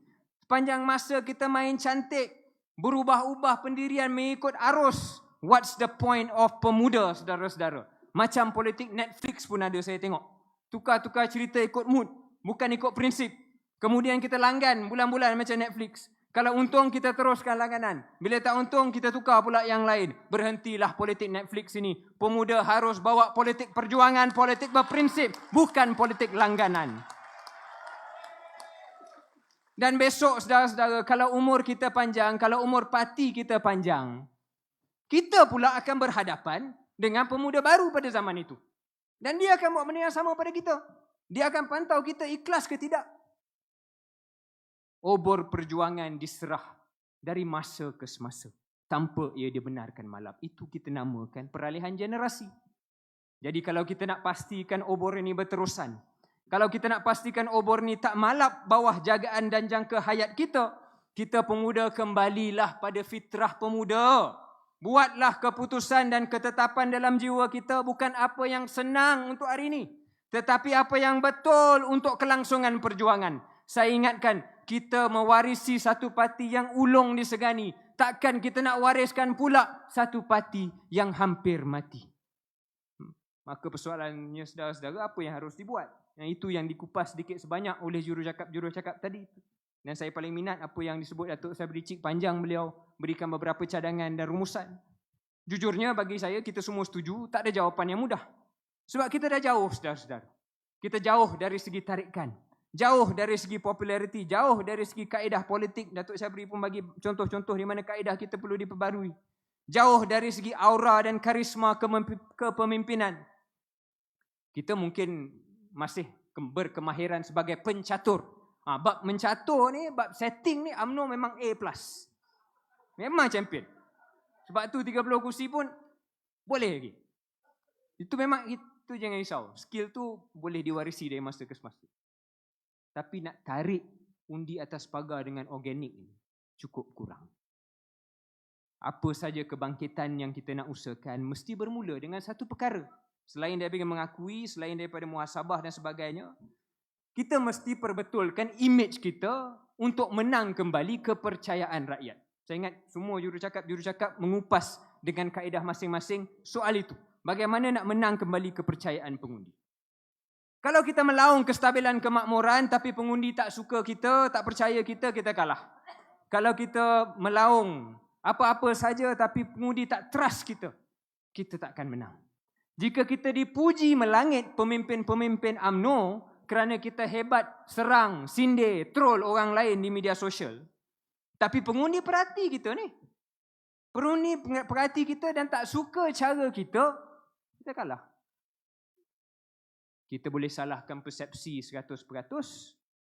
sepanjang masa kita main cantik, berubah-ubah pendirian mengikut arus, what's the point of pemuda, saudara-saudara? Macam politik Netflix pun ada saya tengok. Tukar-tukar cerita ikut mood, bukan ikut prinsip. Kemudian kita langgan bulan-bulan macam Netflix. Kalau untung kita teruskan langganan. Bila tak untung kita tukar pula yang lain. Berhentilah politik Netflix ini. Pemuda harus bawa politik perjuangan, politik berprinsip, bukan politik langganan. Dan besok saudara-saudara, kalau umur kita panjang, kalau umur parti kita panjang, kita pula akan berhadapan dengan pemuda baru pada zaman itu. Dan dia akan buat benda yang sama pada kita. Dia akan pantau kita ikhlas ke tidak. Obor perjuangan diserah dari masa ke semasa tanpa ia dibenarkan malap. Itu kita namakan peralihan generasi. Jadi kalau kita nak pastikan obor ini berterusan, kalau kita nak pastikan obor ni tak malap bawah jagaan dan jangka hayat kita, kita pemuda kembalilah pada fitrah pemuda. Buatlah keputusan dan ketetapan dalam jiwa kita bukan apa yang senang untuk hari ini, tetapi apa yang betul untuk kelangsungan perjuangan. Saya ingatkan, kita mewarisi satu parti yang ulung disegani. Takkan kita nak wariskan pula satu parti yang hampir mati. Maka persoalannya saudara-saudara, apa yang harus dibuat? Yang itu yang dikupas sedikit sebanyak oleh jurucakap tadi. Dan saya paling minat apa yang disebut Datuk Sabri Cik, panjang beliau berikan beberapa cadangan dan rumusan. Jujurnya bagi saya, kita semua setuju, tak ada jawapan yang mudah. Sebab kita dah jauh saudara-saudara. Kita jauh dari segi tarikan, jauh dari segi populariti, jauh dari segi kaedah politik. Datuk Syabri pun bagi contoh-contoh di mana kaedah kita perlu diperbarui. Jauh dari segi aura dan karisma kepemimpinan. Kita mungkin masih berkemahiran sebagai pencatur. Bab mencatur ni, bab setting ni, UMNO memang A+. Memang champion. Sebab tu 30 kursi pun boleh lagi. Itu memang, itu jangan risau. Skill tu boleh diwarisi dari masa ke semasa. Tapi nak tarik undi atas pagar dengan organik ni cukup kurang. Apa saja kebangkitan yang kita nak usahakan mesti bermula dengan satu perkara. Selain daripada mengakui, selain daripada muhasabah dan sebagainya, kita mesti perbetulkan image kita untuk menang kembali kepercayaan rakyat. Saya ingat semua jurucakap mengupas dengan kaedah masing-masing soal itu. Bagaimana nak menang kembali kepercayaan pengundi. Kalau kita melaung kestabilan kemakmuran tapi pengundi tak suka kita, tak percaya kita, kita kalah. Kalau kita melaung apa-apa saja tapi pengundi tak trust kita, kita tak akan menang. Jika kita dipuji melangit pemimpin-pemimpin UMNO kerana kita hebat serang, sindir, troll orang lain di media sosial, tapi pengundi perhati kita ni. Pengundi perhati kita dan tak suka cara kita, kita kalah. Kita boleh salahkan persepsi 100%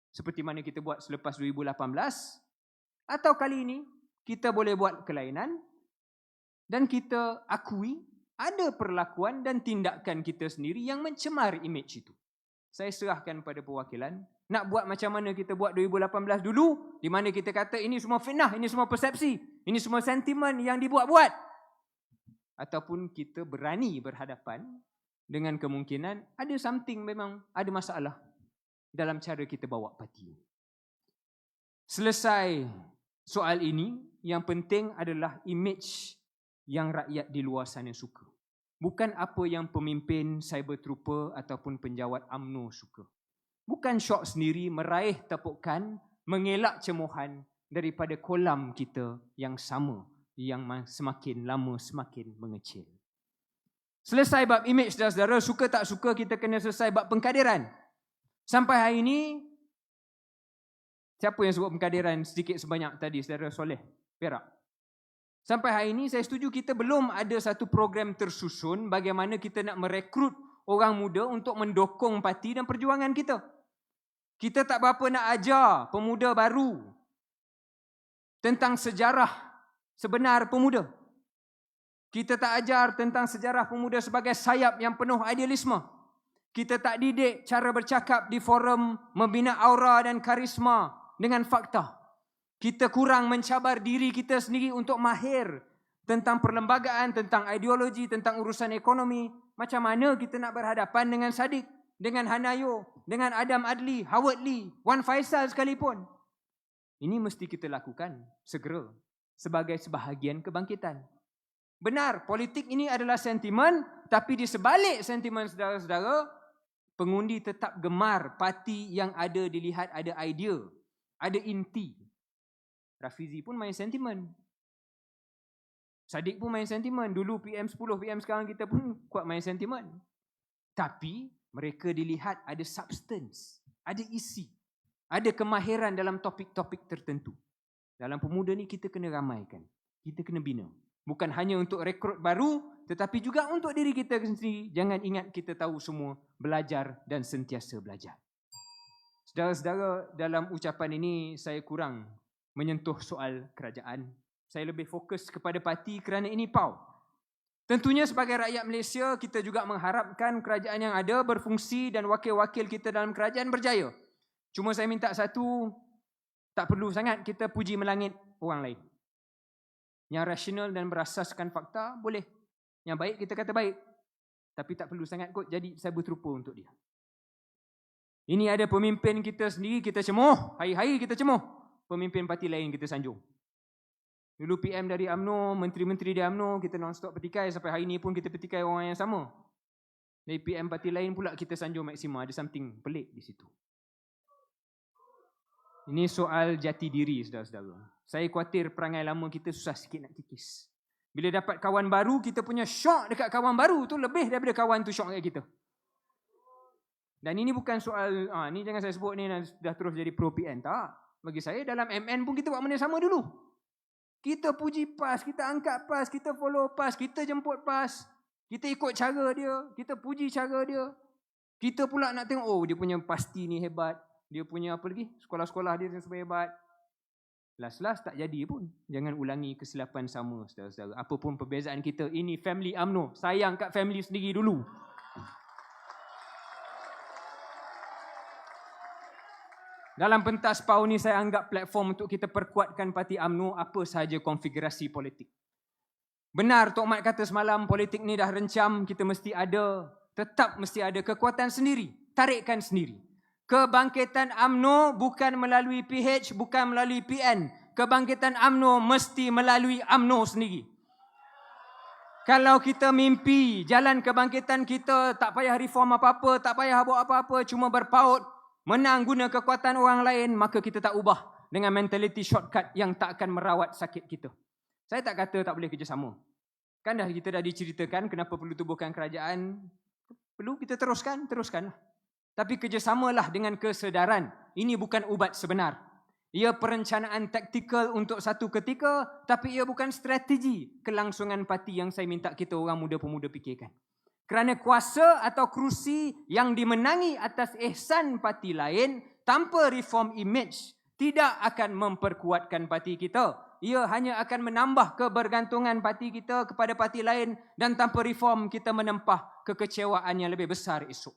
seperti mana kita buat selepas 2018, atau kali ini kita boleh buat kelainan dan kita akui ada perlakuan dan tindakan kita sendiri yang mencemar imej itu. Saya serahkan pada perwakilan nak buat macam mana kita buat 2018 dulu, di mana kita kata ini semua fitnah, ini semua persepsi, ini semua sentimen yang dibuat-buat. Ataupun kita berani berhadapan dengan kemungkinan ada something memang ada masalah dalam cara kita bawa parti. Selesai soal ini, yang penting adalah imej yang rakyat di luar sana suka. Bukan apa yang pemimpin cyber trooper ataupun penjawat UMNO suka. Bukan syok sendiri meraih tepukan, mengelak cemohan daripada kolam kita yang sama, yang semakin lama semakin mengecil. Selesai bab imej, saudara-saudara, suka tak suka kita kena selesai bab pengkaderan. Sampai hari ini, siapa yang sebut pengkaderan sedikit sebanyak tadi, saudara Soleh Perak? Sampai hari ini saya setuju kita belum ada satu program tersusun bagaimana kita nak merekrut orang muda untuk mendokong parti dan perjuangan kita. Kita tak berapa nak ajar pemuda baru tentang sejarah sebenar pemuda. Kita tak ajar tentang sejarah pemuda sebagai sayap yang penuh idealisme. Kita tak didik cara bercakap di forum membina aura dan karisma dengan fakta. Kita kurang mencabar diri kita sendiri untuk mahir tentang perlembagaan, tentang ideologi, tentang urusan ekonomi. Macam mana kita nak berhadapan dengan Sadiq, dengan Hanayo, dengan Adam Adli, Howard Lee, Wan Faisal sekalipun. Ini mesti kita lakukan segera sebagai sebahagian kebangkitan. Benar, politik ini adalah sentimen, tapi di sebalik sentimen saudara-saudara, pengundi tetap gemar parti yang ada dilihat ada idea, ada inti. Rafizi pun main sentimen. Sadiq pun main sentimen. Dulu PM10, PM sekarang kita pun kuat main sentimen. Tapi mereka dilihat ada substance, ada isi, ada kemahiran dalam topik-topik tertentu. Dalam pemuda ni kita kena ramaikan. Kita kena bina. Bukan hanya untuk rekrut baru, tetapi juga untuk diri kita sendiri. Jangan ingat kita tahu semua, belajar dan sentiasa belajar. Saudara-saudara, dalam ucapan ini saya kurang menyentuh soal kerajaan. Saya lebih fokus kepada parti kerana ini PAU. Tentunya sebagai rakyat Malaysia, kita juga mengharapkan kerajaan yang ada berfungsi dan wakil-wakil kita dalam kerajaan berjaya. Cuma saya minta satu, tak perlu sangat kita puji melangit orang lain. Yang rasional dan berasaskan fakta, boleh. Yang baik kita kata baik. Tapi tak perlu sangat kot jadi saya berterupa untuk dia. Ini ada pemimpin kita sendiri, kita cemoh. Hari-hari kita cemoh. Pemimpin parti lain kita sanjung. Dulu PM dari UMNO, menteri-menteri di UMNO, kita non-stop petikai. Sampai hari ini pun kita petikai orang yang sama. Dari PM parti lain pula kita sanjung maksima. Ada something pelik di situ. Ini soal jati diri, saudara-saudara. Saya khawatir perangai lama kita susah sikit nak kikis. Bila dapat kawan baru, kita punya syok dekat kawan baru tu lebih daripada kawan tu syok dekat kita. Dan ini bukan soal, ni jangan saya sebut ni dah terus jadi pro PN. Tak. Bagi saya dalam MN pun kita buat benda sama dulu. Kita puji PAS, kita angkat PAS, kita follow PAS, kita jemput PAS. Kita ikut cara dia, kita puji cara dia. Kita pula nak tengok, oh dia punya pasti ni hebat. Dia punya apa lagi, sekolah-sekolah dia semua hebat. Last tak jadi pun. Jangan ulangi kesilapan sama, saudara-saudara. Apapun perbezaan kita, ini family UMNO. Sayang kat family sendiri dulu. Dalam pentas PAU ni saya anggap platform untuk kita perkuatkan parti UMNO apa sahaja konfigurasi politik. Benar Tok Mat kata semalam politik ni dah rencam, kita mesti ada, tetap mesti ada kekuatan sendiri, tarikkan sendiri. Kebangkitan UMNO bukan melalui PH, bukan melalui PN. Kebangkitan UMNO mesti melalui UMNO sendiri. Kalau kita mimpi jalan kebangkitan kita, tak payah reform apa-apa, tak payah buat apa-apa, cuma berpaut, menang guna kekuatan orang lain, maka kita tak ubah dengan mentaliti shortcut yang tak akan merawat sakit kita. Saya tak kata tak boleh kerjasama. Kan kita dah diceritakan kenapa perlu tubuhkan kerajaan. Perlu kita teruskanlah. Tapi kerjasamalah dengan kesedaran. Ini bukan ubat sebenar. Ia perencanaan taktikal untuk satu ketika, tapi ia bukan strategi kelangsungan parti yang saya minta kita orang muda-pemuda fikirkan. Kerana kuasa atau kerusi yang dimenangi atas ihsan parti lain tanpa reform image tidak akan memperkuatkan parti kita. Ia hanya akan menambah kebergantungan parti kita kepada parti lain dan tanpa reform kita menempah kekecewaan yang lebih besar esok.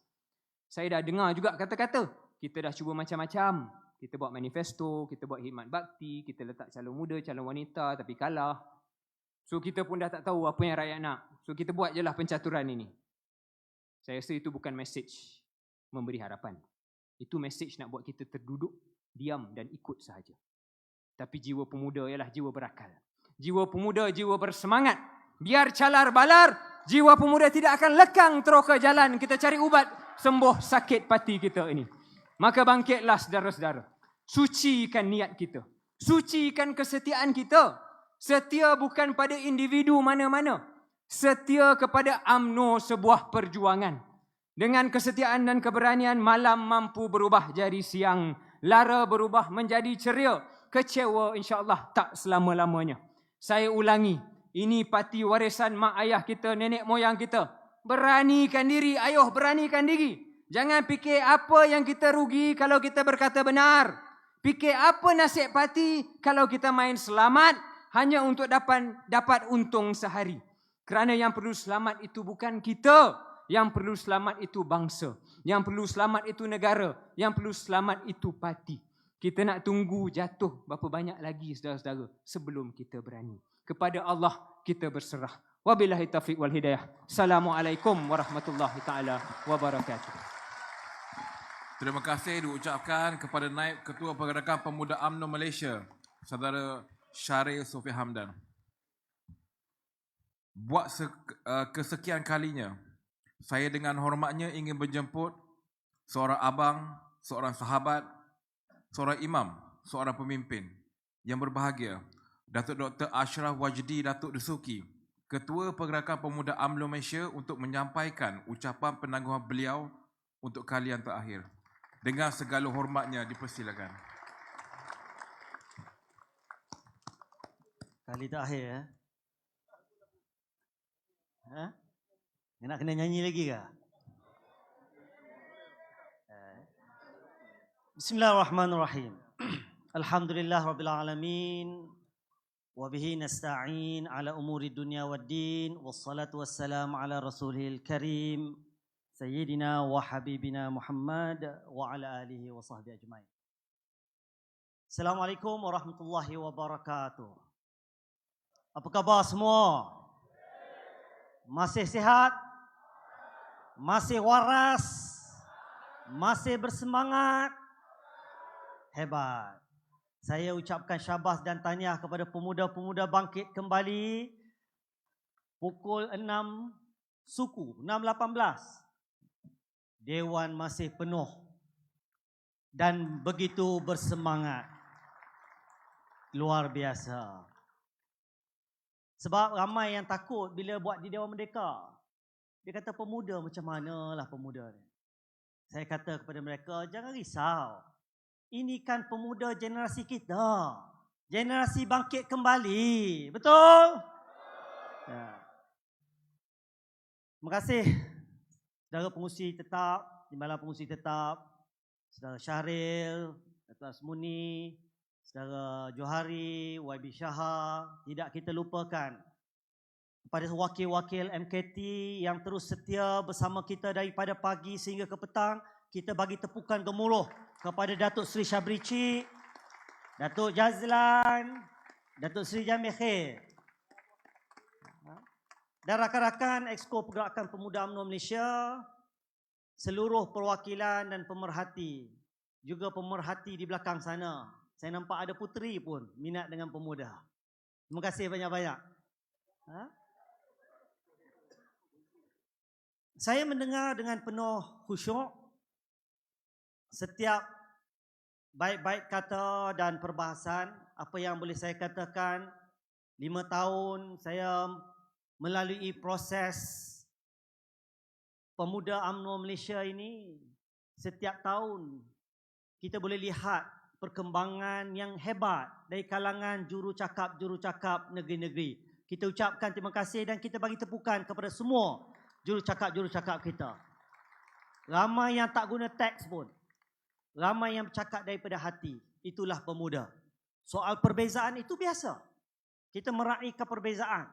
Saya dah dengar juga kata-kata, kita dah cuba macam-macam. Kita buat manifesto, kita buat khidmat bakti, kita letak calon muda, calon wanita tapi kalah. So kita pun dah tak tahu apa yang rakyat nak. So kita buat je lah pencaturan ini. Saya rasa itu bukan message memberi harapan. Itu message nak buat kita terduduk, diam dan ikut sahaja. Tapi jiwa pemuda ialah jiwa berakal. Jiwa pemuda, jiwa bersemangat. Biar calar balar, jiwa pemuda tidak akan lekang terus ke jalan. Kita cari ubat sembuh sakit parti kita ini. Maka bangkitlah saudara-saudara. Sucikan niat kita. Sucikan kesetiaan kita. Setia bukan pada individu mana-mana. Setia kepada UMNO sebuah perjuangan. Dengan kesetiaan dan keberanian, malam mampu berubah jadi siang. Lara berubah menjadi ceria. Kecewa insya-Allah tak selama-lamanya. Saya ulangi, ini parti warisan mak ayah kita, nenek moyang kita. Beranikan diri, ayuh beranikan diri. Jangan fikir apa yang kita rugi kalau kita berkata benar. Fikir apa nasib parti kalau kita main selamat hanya untuk dapat untung sehari. Kerana yang perlu selamat itu bukan kita. Yang perlu selamat itu bangsa. Yang perlu selamat itu negara. Yang perlu selamat itu parti. Kita nak tunggu jatuh berapa banyak lagi saudara-saudara sebelum kita berani. Kepada Allah kita berserah. Wabillahi taufiq wal hidayah. Assalamualaikum warahmatullahi taala wabarakatuh. Terima kasih diucapkan kepada Naib Ketua Pergerakan Pemuda UMNO Malaysia, Saudara Syaril Sofia Hamdan. Buat kesekian kalinya, saya dengan hormatnya ingin menjemput seorang abang, seorang sahabat, seorang imam, seorang pemimpin yang berbahagia, Datuk Dr. Ashraf Wajdi Datuk Dasuki, Ketua Pergerakan Pemuda UMNO Malaysia untuk menyampaikan ucapan penangguhan beliau untuk kali yang terakhir. Dengan segala hormatnya dipersilakan. Kali terakhir ya. Nak kena nyanyi lagi ke? Bismillahirrahmanirrahim. Alhamdulillah rabbil alamin. Wa bihi nasta'in ala umuri dunya waddin. Wassalatu wassalamu ala rasulil karim. Sayyidina wa habibina Muhammad wa ala alihi wa sahbihi ajma'in. Assalamualaikum warahmatullahi wabarakatuh. Apa khabar semua? Masih sihat? Masih waras? Masih bersemangat? Hebat. Saya ucapkan syabas dan tahniah kepada pemuda-pemuda bangkit kembali. Pukul 6 suku, 6.18. Dewan masih penuh dan begitu bersemangat. Luar biasa. Sebab ramai yang takut bila buat di Dewan Merdeka. Dia kata pemuda macam manalah pemuda ni. Saya kata kepada mereka, jangan risau. Ini kan pemuda generasi kita. Generasi bangkit kembali. Betul? Ya. Terima kasih saudara pengurusi tetap, Timbalan Pengurusi Tetap, saudara Syahril, Datuk Asmuni, saudara Johari, YB Shahar. Tidak kita lupakan kepada wakil-wakil MKT yang terus setia bersama kita daripada pagi sehingga ke petang. Kita bagi tepukan gemuruh kepada Datuk Seri Syabri Cik, Datuk Jazlan, Datuk Seri Jamil Khair. Dan rakan-rakan Exco Pergerakan Pemuda UMNO Malaysia, seluruh perwakilan dan pemerhati, juga pemerhati di belakang sana. Saya nampak ada puteri pun minat dengan pemuda. Terima kasih banyak-banyak. Saya mendengar dengan penuh khusyuk setiap baik-baik kata dan perbahasan. Apa yang boleh saya katakan, 5 tahun saya melalui proses pemuda UMNO Malaysia ini, setiap tahun kita boleh lihat perkembangan yang hebat dari kalangan jurucakap negeri-negeri. Kita ucapkan terima kasih dan kita bagi tepukan kepada semua jurucakap kita. Ramai yang tak guna teks pun. Ramai yang bercakap daripada hati. Itulah pemuda. Soal perbezaan itu biasa. Kita meraihkan perbezaan.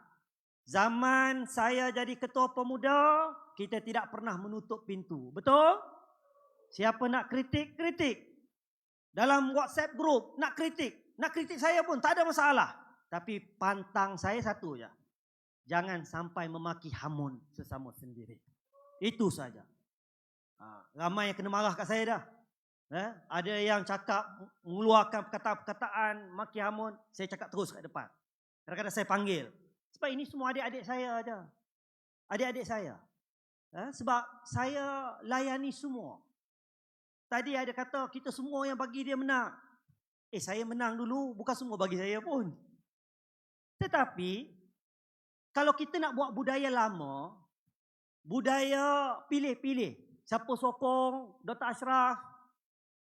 Zaman saya jadi ketua pemuda, kita tidak pernah menutup pintu. Betul? Siapa nak kritik, kritik. Dalam WhatsApp group, nak kritik saya pun tak ada masalah. Tapi pantang saya satu je. Jangan sampai memaki hamun sesama sendiri. Itu saja. Ramai yang kena marah kat saya dah. Ada yang cakap, mengeluarkan perkataan-perkataan, maki hamun, saya cakap terus kat depan. Kadang-kadang saya panggil. Sebab ini semua adik-adik saya aja. Adik-adik saya. Sebab saya layani semua. Tadi ada kata kita semua yang bagi dia menang. Saya menang dulu, bukan semua bagi saya pun. Tetapi, kalau kita nak buat budaya lama, budaya pilih-pilih. Siapa sokong, Dr. Ashraf,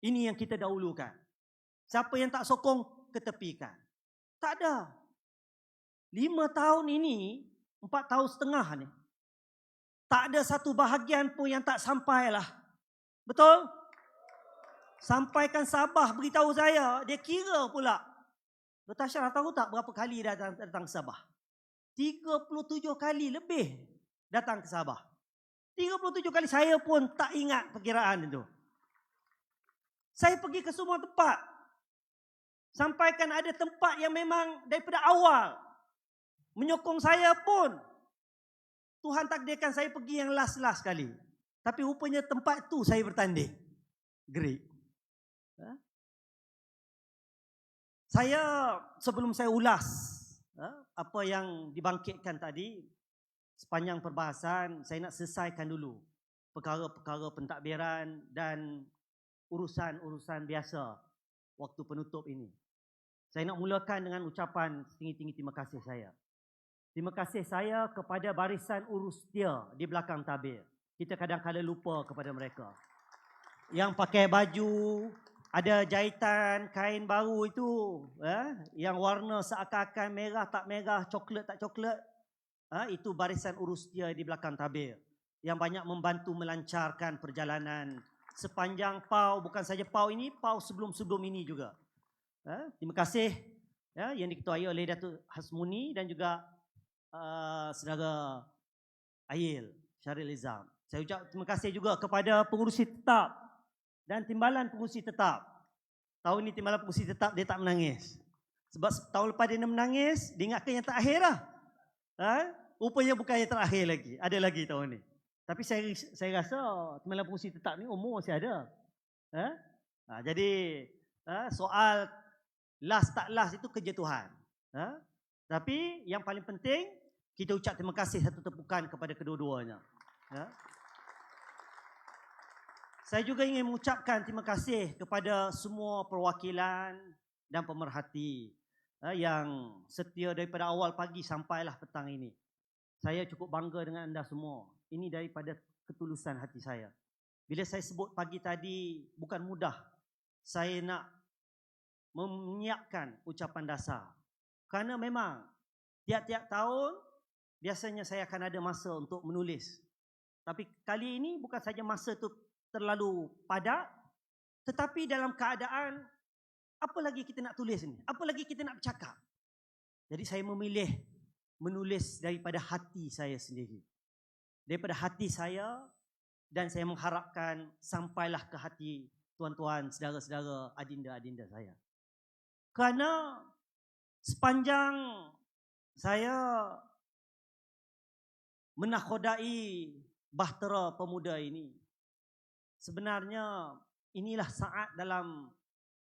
ini yang kita dahulukan. Siapa yang tak sokong, ketepikan. Tak ada. 5 tahun ini, 4 tahun setengah ni, tak ada satu bahagian pun yang tak sampai lah. Betul? Sampaikan Sabah beritahu saya, dia kira pula. Dr. Ashraf tahu tak berapa kali datang ke Sabah? 37 kali lebih datang ke Sabah. 37 kali, saya pun tak ingat perkiraan itu. Saya pergi ke semua tempat. Sampaikan ada tempat yang memang daripada awal menyokong saya pun. Tuhan takdirkan saya pergi yang last kali. Tapi rupanya tempat tu saya bertanding. Great. Saya sebelum saya ulas apa yang dibangkitkan tadi, sepanjang perbahasan saya nak selesaikan dulu perkara-perkara pentadbiran dan urusan-urusan biasa waktu penutup ini. Saya nak mulakan dengan ucapan setinggi-tinggi terima kasih saya. Terima kasih saya kepada barisan urus setia di belakang tabir. Kita kadang-kadang lupa kepada mereka. Yang pakai baju, ada jahitan kain baru itu, yang warna seakan-akan merah tak merah, coklat tak coklat. Itu barisan urus setia di belakang tabir. Yang banyak membantu melancarkan perjalanan sepanjang PAU, bukan saja PAU ini, PAU sebelum-sebelum ini juga. Terima kasih yang diketuai oleh Datuk Hasmuni dan juga saudara Ayil, Syaril Izam. Saya ucap terima kasih juga kepada pengurusi tetap dan timbalan pengurusi tetap. Tahun ini timbalan pengurusi tetap dia tak menangis. Sebab tahun lepas dia menangis, dia ingatkan yang terakhir lah. Rupanya bukan yang terakhir lagi. Ada lagi tahun ni. Tapi saya rasa timbalan pengurusi tetap ni umur masih ada. Jadi soal last tak last itu kerja Tuhan. Tapi yang paling penting, kita ucap terima kasih satu tepukan kepada kedua-duanya. Saya juga ingin mengucapkan terima kasih kepada semua perwakilan dan pemerhati yang setia daripada awal pagi sampailah petang ini. Saya cukup bangga dengan anda semua. Ini daripada ketulusan hati saya. Bila saya sebut pagi tadi, bukan mudah saya nak menyiapkan ucapan dasar. Kerana memang tiap-tiap tahun biasanya saya akan ada masa untuk menulis. Tapi kali ini bukan saja masa itu terlalu padat, tetapi dalam keadaan apa lagi kita nak tulis ni? Apa lagi kita nak bercakap? Jadi saya memilih menulis daripada hati saya sendiri. Daripada hati saya, dan saya mengharapkan sampailah ke hati tuan-tuan, saudara-saudara, adinda-adinda saya. Kerana sepanjang saya menakhodai bahtera pemuda ini, sebenarnya inilah saat dalam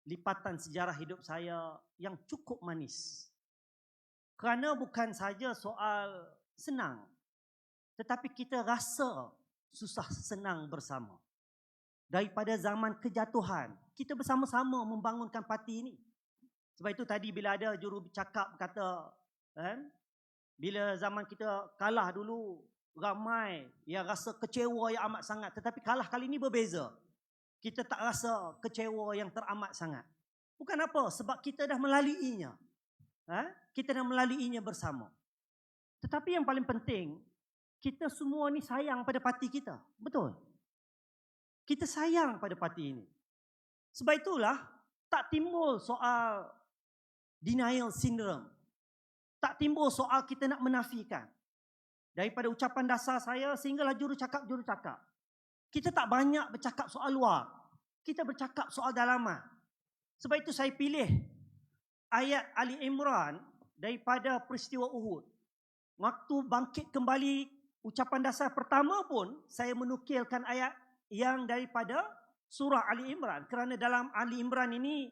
lipatan sejarah hidup saya yang cukup manis. Kerana bukan saja soal senang, tetapi kita rasa susah senang bersama. Daripada zaman kejatuhan, kita bersama-sama membangunkan parti ini. Sebab itu tadi bila ada juru bercakap kata, bila zaman kita kalah dulu, ramai yang rasa kecewa yang amat sangat. Tetapi kalah kali ini berbeza. Kita tak rasa kecewa yang teramat sangat. Bukan apa, sebab kita dah melaluinya. Kita dah melaluinya bersama. Tetapi yang paling penting, kita semua ni sayang pada parti kita. Betul? Kita sayang pada parti ini. Sebab itulah tak timbul soal denial syndrome. Tak timbul soal kita nak menafikan. Daripada ucapan dasar saya sehinggalah juru cakap. Kita tak banyak bercakap soal luar. Kita bercakap soal dalaman. Sebab itu saya pilih ayat Ali Imran daripada peristiwa Uhud. Waktu bangkit kembali ucapan dasar pertama pun saya menukilkan ayat yang daripada surah Ali Imran. Kerana dalam Ali Imran ini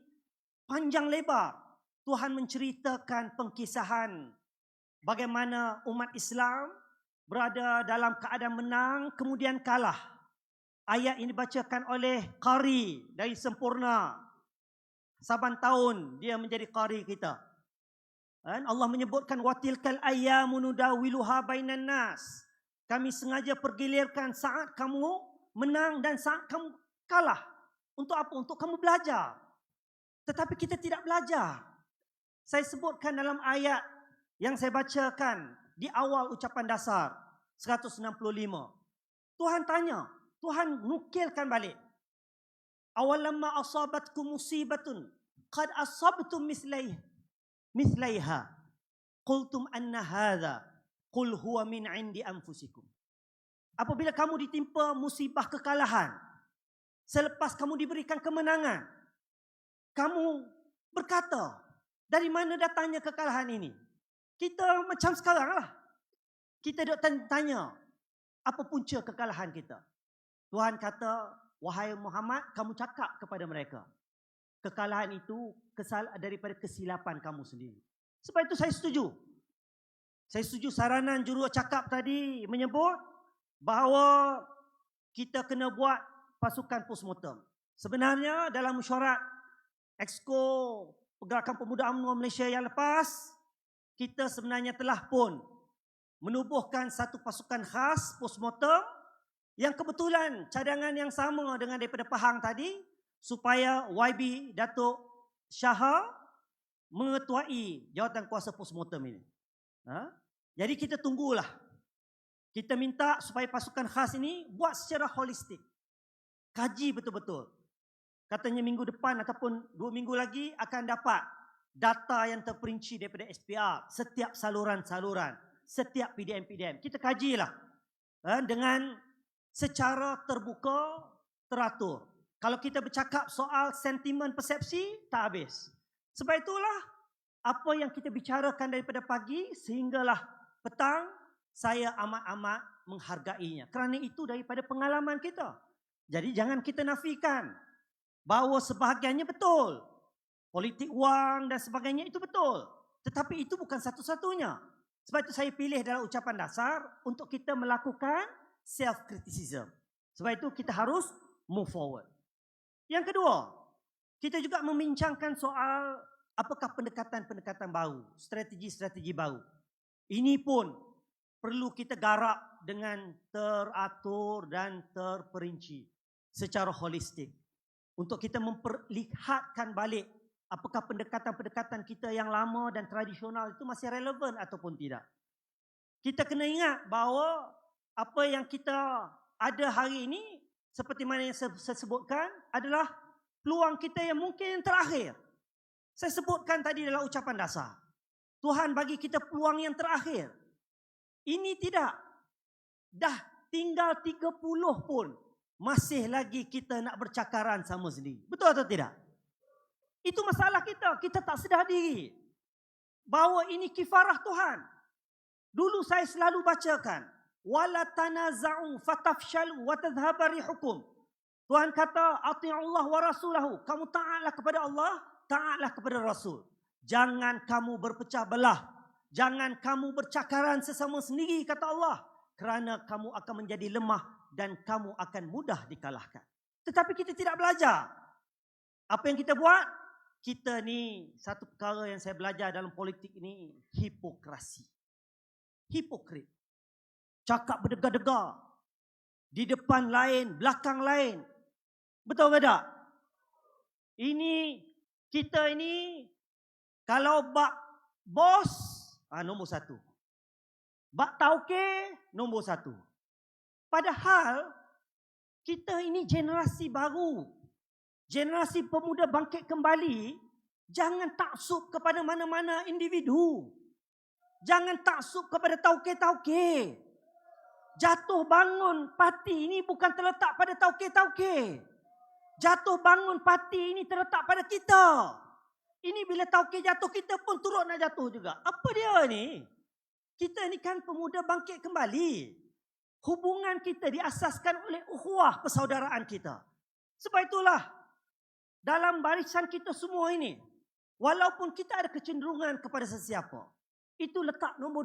panjang lebar Tuhan menceritakan pengkisahan bagaimana umat Islam berada dalam keadaan menang kemudian kalah. Ayat ini dibacakan oleh qari dari Sempurna. Saban tahun dia menjadi qari kita. Allah menyebutkan watilkal ayyamu nudawiluha bainan nas. Kami sengaja pergilirkan saat kamu menang dan saat kamu kalah. Untuk apa? Untuk kamu belajar. Tetapi kita tidak belajar. Saya sebutkan dalam ayat yang saya bacakan di awal ucapan dasar 165. Tuhan tanya, Tuhan nukilkan balik. Awalamma asabatkum musibatun qad asabtum mithlaiha qultum anna hadha qul huwa min indi anfusikum. Apabila kamu ditimpa musibah kekalahan, selepas kamu diberikan kemenangan, kamu berkata, dari mana datangnya kekalahan ini? Kita macam sekarang lah. Kita duk tanya, apa punca kekalahan kita? Tuhan kata, wahai Muhammad, kamu cakap kepada mereka. Kekalahan itu daripada kesilapan kamu sendiri. Sebab itu saya setuju. Saya setuju saranan juru cakap tadi menyebut bahawa kita kena buat pasukan postmortem. Sebenarnya dalam mesyuarat Exco Pergerakan Pemuda UMNO Malaysia yang lepas, kita sebenarnya telah pun menubuhkan satu pasukan khas postmortem yang kebetulan cadangan yang sama dengan daripada Pahang tadi supaya YB Datuk Syaha mengetuai jawatan kuasa postmortem ini. Jadi kita tunggulah. Kita minta supaya pasukan khas ini buat secara holistik. Kaji betul-betul. Katanya minggu depan ataupun 2 minggu lagi akan dapat data yang terperinci daripada SPR. Setiap saluran-saluran, setiap PDM-PDM. Kita kajilah dengan secara terbuka, teratur. Kalau kita bercakap soal sentimen persepsi, tak habis. Sebab itulah apa yang kita bicarakan daripada pagi sehinggalah petang, saya amat-amat menghargainya. Kerana itu daripada pengalaman kita. Jadi jangan kita nafikan bahawa sebahagiannya betul. Politik wang dan sebagainya itu betul. Tetapi itu bukan satu-satunya. Sebab itu saya pilih dalam ucapan dasar untuk kita melakukan self-criticism. Sebab itu kita harus move forward. Yang kedua, kita juga membincangkan soal apakah pendekatan-pendekatan baru, strategi-strategi baru. Ini pun perlu kita garap dengan teratur dan terperinci. secara holistik. Untuk kita memperlihatkan balik apakah pendekatan-pendekatan kita yang lama dan tradisional itu masih relevan ataupun tidak. Kita kena ingat bahawa apa yang kita ada hari ini, seperti mana yang saya sebutkan, adalah peluang kita yang mungkin yang terakhir. Saya sebutkan tadi dalam ucapan dasar. Tuhan bagi kita peluang yang terakhir. Ini tidak. Dah tinggal 30 pun masih lagi kita nak bercakaran sama sendiri. Betul atau tidak? Itu masalah kita. Kita tak sedar diri bahawa ini kifarah Tuhan. Dulu saya selalu bacakan, wala tanaza'u fatafshalu wa tadhhaba rihukum. Tuhan kata, ati'ullah wa rasulahu. Kamu taatlah kepada Allah, taatlah kepada Rasul. Jangan kamu berpecah belah. Jangan kamu bercakaran sesama sendiri, kata Allah. Kerana kamu akan menjadi lemah dan kamu akan mudah dikalahkan. Tetapi kita tidak belajar. Apa yang kita buat? Kita ni, satu perkara yang saya belajar dalam politik ini, hipokrasi. Hipokrit. Cakap berdegar-degar. Di depan lain, belakang lain. Betul ke tak? Ini, kita ini, kalau bak bos, nombor 1. Bak tauke, nombor 1. Padahal, kita ini generasi baru. Generasi pemuda bangkit kembali. Jangan taksub kepada mana-mana individu. Jangan taksub kepada tauke-tauke. Jatuh bangun parti ini bukan terletak pada tauke-tauke. Jatuh bangun parti ini terletak pada kita. Ini bila tauke jatuh, kita pun turut nak jatuh juga. Apa dia ni? Kita ni kan pemuda bangkit kembali. Hubungan kita diasaskan oleh ukhuwah persaudaraan kita. Sebab itulah, dalam barisan kita semua ini, walaupun kita ada kecenderungan kepada sesiapa, itu letak nombor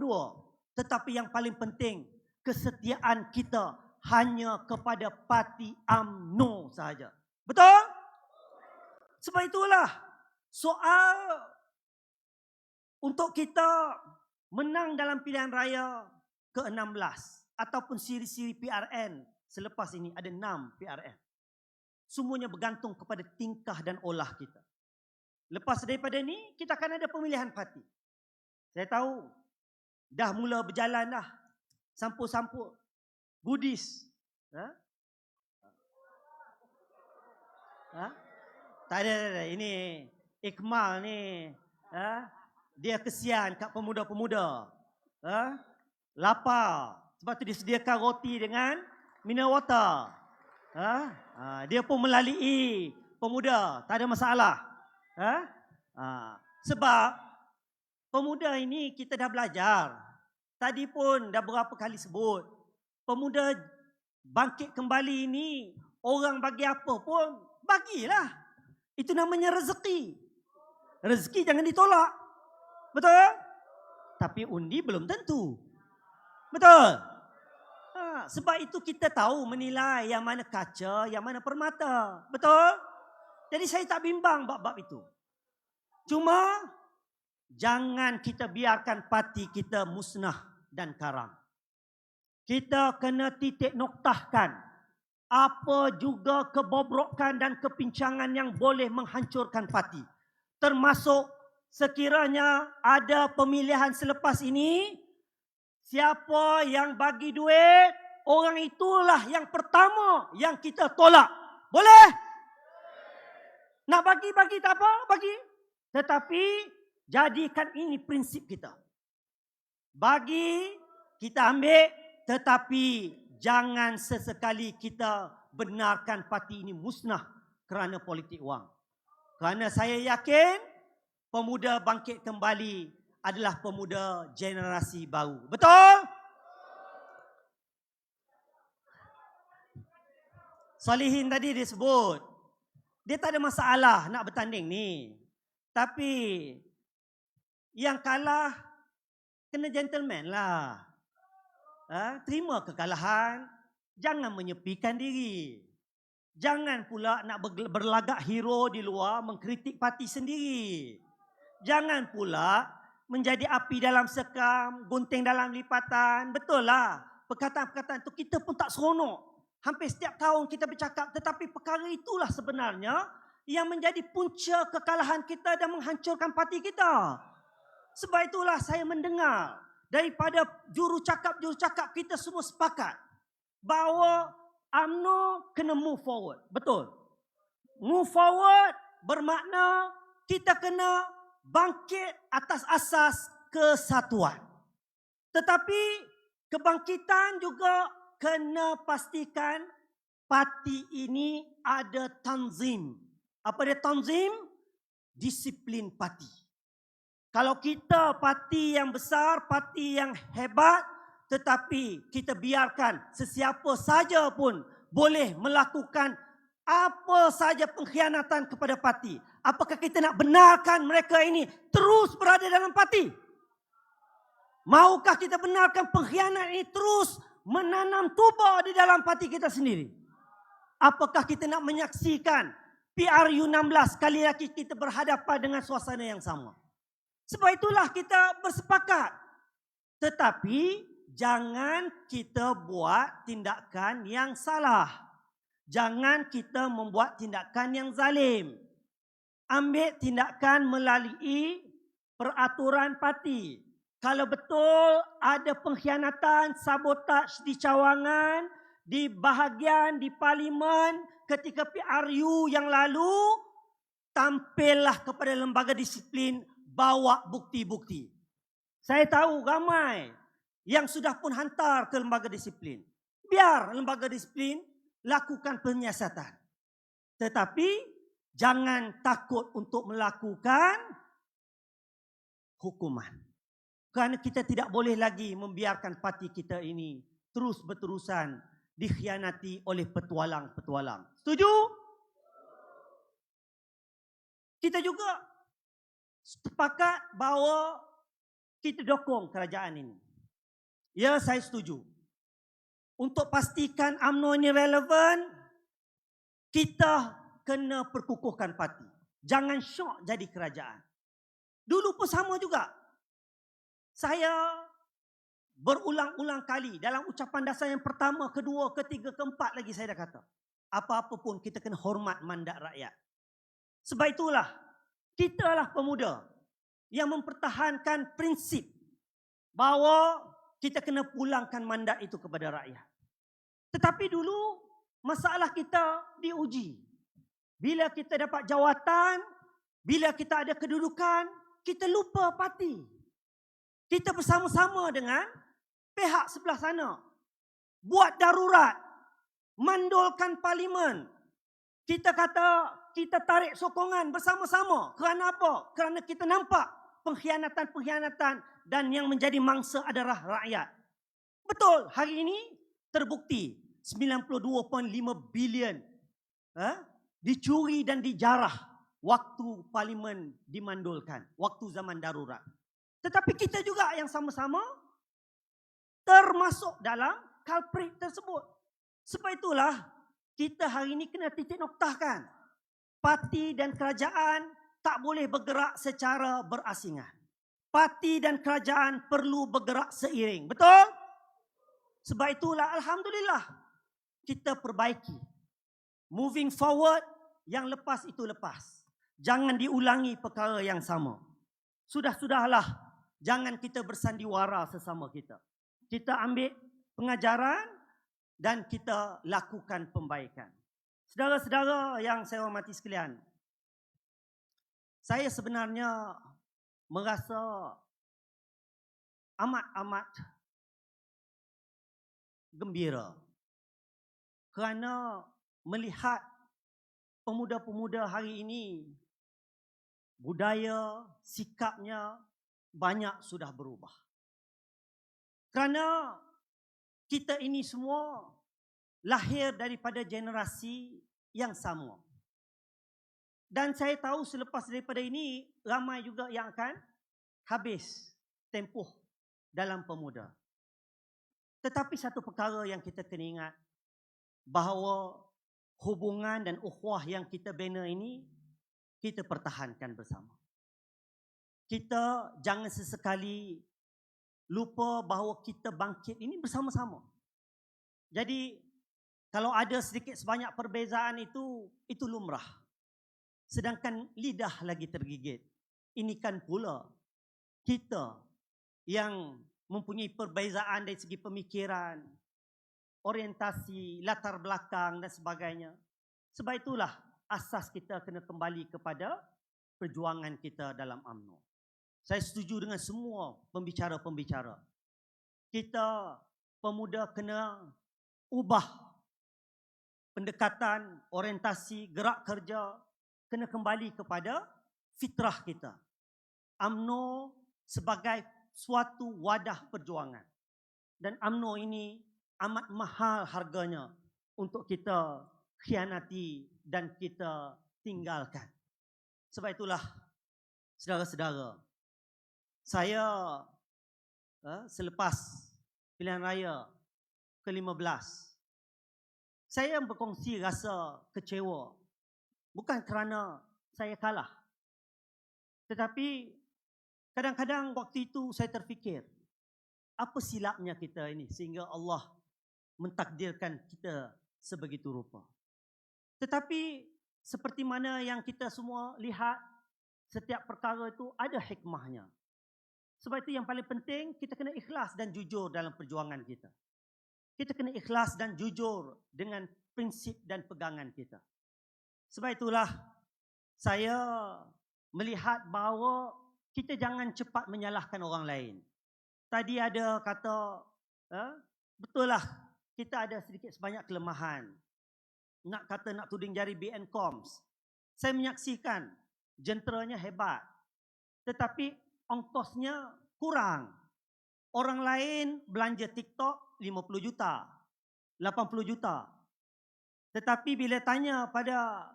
2. Tetapi yang paling penting, kesetiaan kita hanya kepada parti UMNO sahaja. Betul? Sebab itulah, soal untuk kita menang dalam pilihan raya ke-16 ataupun siri-siri PRN selepas ini, ada 6 PRN. Semuanya bergantung kepada tingkah dan olah kita. Lepas daripada ni, kita akan ada pemilihan parti. Saya tahu, dah mula berjalan dah. Sampul-sampul. Goodies. Tak ada. Ini Ikmal ni. Dia kesian kat pemuda-pemuda. Lapar. Sebab tu disediakan roti dengan mineral water. Dia pun melalui pemuda. Tak ada masalah. Sebab pemuda ini kita dah belajar. Tadi pun dah berapa kali sebut. Pemuda bangkit kembali ini, orang bagi apa pun, bagilah. Itu namanya rezeki. Rezeki jangan ditolak. Betul? Tapi undi belum tentu. Betul? Sebab itu kita tahu menilai yang mana kaca, yang mana permata. Betul? Jadi saya tak bimbang bab-bab itu. Cuma jangan kita biarkan parti kita musnah dan karam. Kita kena titik noktahkan apa juga kebobrokan dan kepincangan yang boleh menghancurkan parti. Termasuk sekiranya ada pemilihan selepas ini, siapa yang bagi duit, orang itulah yang pertama yang kita tolak. Boleh? Nak bagi-bagi tak apa, bagi. Tetapi jadikan ini prinsip kita. Bagi, kita ambil, tetapi jangan sesekali kita benarkan parti ini musnah kerana politik wang. Kerana saya yakin pemuda bangkit kembali adalah pemuda generasi baru. Betul? Salihin tadi dia sebut. Dia tak ada masalah nak bertanding ni. Tapi yang kalah kena gentleman lah. Terima kekalahan. Jangan menyepikan diri. Jangan pula nak berlagak hero di luar mengkritik parti sendiri. Jangan pula menjadi api dalam sekam, gunting dalam lipatan. Betul lah. Perkataan-perkataan itu kita pun tak seronok. hampir setiap tahun kita bercakap, tetapi perkara itulah sebenarnya yang menjadi punca kekalahan kita dan menghancurkan parti kita. Sebab itulah saya mendengar daripada jurucakap kita semua sepakat bahawa UMNO kena move forward. Betul. Move forward bermakna kita kena bangkit atas asas kesatuan. Tetapi kebangkitan juga kena pastikan parti ini ada tanzim. Apa dia tanzim? Disiplin parti. Kalau kita parti yang besar, parti yang hebat, tetapi kita biarkan sesiapa saja pun boleh melakukan apa saja pengkhianatan kepada parti. Apakah kita nak benarkan mereka ini terus berada dalam parti? Maukah kita benarkan pengkhianat ini terus menanam tuba di dalam parti kita sendiri? Apakah kita nak menyaksikan PRU 16 kali lagi kita berhadapan dengan suasana yang sama? Sebab itulah kita bersepakat. Tetapi jangan kita buat tindakan yang salah. Jangan kita membuat tindakan yang zalim. Ambil tindakan melalui peraturan parti. Kalau betul ada pengkhianatan, sabotaj di cawangan, di bahagian, di parlimen, ketika PRU yang lalu, tampillah kepada lembaga disiplin, bawa bukti-bukti. Saya tahu ramai yang sudah pun hantar ke lembaga disiplin. Biar lembaga disiplin lakukan penyiasatan. Tetapi jangan takut untuk melakukan hukuman. Kerana kita tidak boleh lagi membiarkan parti kita ini terus berterusan dikhianati oleh petualang-petualang. Setuju? Kita juga sepakat bahawa kita dukung kerajaan ini. Ya, saya setuju. Untuk pastikan UMNO ini relevan, kita kena perkukuhkan parti. Jangan syok jadi kerajaan. Dulu pun sama juga. Saya berulang-ulang kali dalam ucapan dasar yang pertama, kedua, ketiga, keempat lagi saya dah kata. Apa-apa pun kita kena hormat mandat rakyat. Sebab itulah, kitalah pemuda yang mempertahankan prinsip bahawa kita kena pulangkan mandat itu kepada rakyat. Tetapi dulu masalah kita diuji. Bila kita dapat jawatan, bila kita ada kedudukan, kita lupa parti. Kita bersama-sama dengan pihak sebelah sana. Buat darurat. Mandulkan parlimen. Kita kata kita tarik sokongan bersama-sama. Kerana apa? Kerana kita nampak pengkhianatan-pengkhianatan dan yang menjadi mangsa adalah rakyat. Betul, hari ini terbukti 92.5 bilion dicuri dan dijarah waktu parlimen dimandulkan, waktu zaman darurat. Tetapi kita juga yang sama-sama termasuk dalam culprit tersebut. Sebab itulah kita hari ini kena titik noktahkan. Parti dan kerajaan tak boleh bergerak secara berasingan. Parti dan kerajaan perlu bergerak seiring. Betul? Sebab itulah alhamdulillah kita perbaiki. Moving forward, yang lepas itu lepas. Jangan diulangi perkara yang sama. Sudah-sudahlah. Jangan kita bersandiwara sesama kita. Kita ambil pengajaran dan kita lakukan pembaikan. Saudara-saudara yang saya hormati sekalian, saya sebenarnya merasa amat gembira kerana melihat pemuda-pemuda hari ini, budaya, sikapnya banyak sudah berubah. Kerana kita ini semua lahir daripada generasi yang sama. Dan saya tahu selepas daripada ini, ramai juga yang akan habis tempoh dalam pemuda. Tetapi satu perkara yang kita kena ingat, bahawa hubungan dan ukhuwah yang kita bina ini, kita pertahankan bersama. Kita jangan sesekali lupa bahawa kita bangkit ini bersama-sama. Jadi kalau ada sedikit sebanyak perbezaan itu lumrah. Sedangkan lidah lagi tergigit. Ini kan pula kita yang mempunyai perbezaan dari segi pemikiran, orientasi, latar belakang dan sebagainya. Sebab itulah asas kita kena kembali kepada perjuangan kita dalam UMNO. Saya setuju dengan semua pembicara-pembicara. Kita pemuda kena ubah pendekatan, orientasi, gerak kerja, kena kembali kepada fitrah kita. UMNO sebagai suatu wadah perjuangan. Dan UMNO ini amat mahal harganya untuk kita khianati dan kita tinggalkan. Sebab itulah, saudara-saudara, saya selepas pilihan raya ke-15, saya berkongsi rasa kecewa. Bukan kerana saya kalah. Tetapi kadang-kadang waktu itu saya terfikir, apa silapnya kita ini sehingga Allah mentakdirkan kita sebegitu rupa. Tetapi seperti mana yang kita semua lihat, setiap perkara itu ada hikmahnya. Sebab itu yang paling penting, kita kena ikhlas dan jujur dalam perjuangan kita. Kita kena ikhlas dan jujur dengan prinsip dan pegangan kita. Sebab itulah saya melihat bahawa kita jangan cepat menyalahkan orang lain. Tadi ada kata, betul lah kita ada sedikit sebanyak kelemahan. Nak tuding jari BN Coms. Saya menyaksikan jenteranya hebat. Tetapi ongkosnya kurang. Orang lain belanja TikTok 50 juta, 80 juta. Tetapi bila tanya pada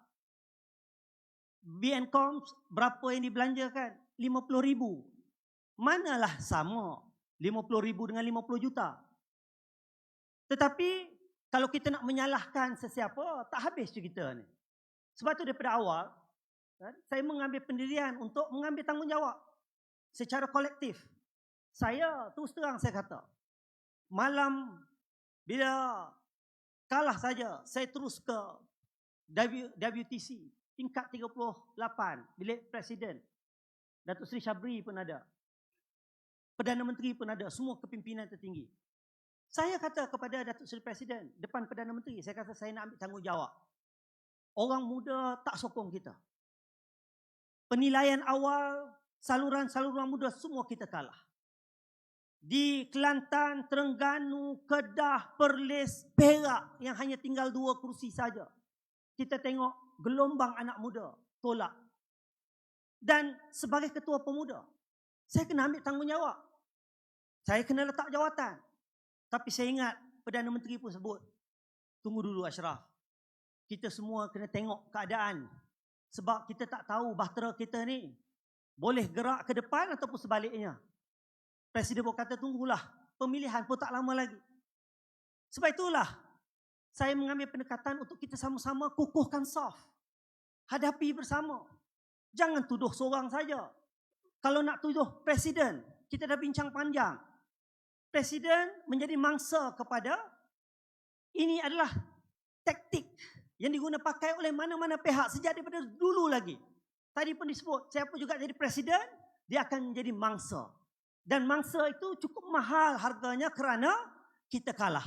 BN Coms berapa yang dibelanjakan? 50 ribu. Manalah sama 50 ribu dengan 50 juta. Tetapi kalau kita nak menyalahkan sesiapa, tak habis cerita ni. Sebab tu daripada awal, saya mengambil pendirian untuk mengambil tanggungjawab secara kolektif. Saya terus terang saya kata, malam bila kalah saja, saya terus ke WTC tingkat 38, bilik Presiden. Datuk Seri Syabri pun ada. Perdana Menteri pun ada, semua kepimpinan tertinggi. Saya kata kepada Datuk Seri Presiden, depan Perdana Menteri, saya kata saya nak ambil tanggungjawab. Orang muda tak sokong kita. Penilaian awal, saluran-saluran muda semua kita kalah. Di Kelantan, Terengganu, Kedah, Perlis, Perak yang hanya tinggal 2 kursi saja. Kita tengok gelombang anak muda tolak. Dan sebagai ketua pemuda, saya kena ambil tanggungjawab. Saya kena letak jawatan. Tapi saya ingat Perdana Menteri pun sebut, tunggu dulu Ashraf. Kita semua kena tengok keadaan. Sebab kita tak tahu bahtera kita ni boleh gerak ke depan ataupun sebaliknya. Presiden pun kata tunggulah, pemilihan pun tak lama lagi. Sebab itulah saya mengambil pendekatan untuk kita sama-sama kukuhkan saf. Hadapi bersama. Jangan tuduh seorang saja. Kalau nak tuduh Presiden, kita dah bincang panjang. Presiden menjadi mangsa kepada, ini adalah taktik yang digunakan pakai oleh mana-mana pihak sejak daripada dulu lagi. Tadi pun disebut, siapa juga jadi Presiden, dia akan menjadi mangsa. Dan mangsa itu cukup mahal harganya kerana kita kalah.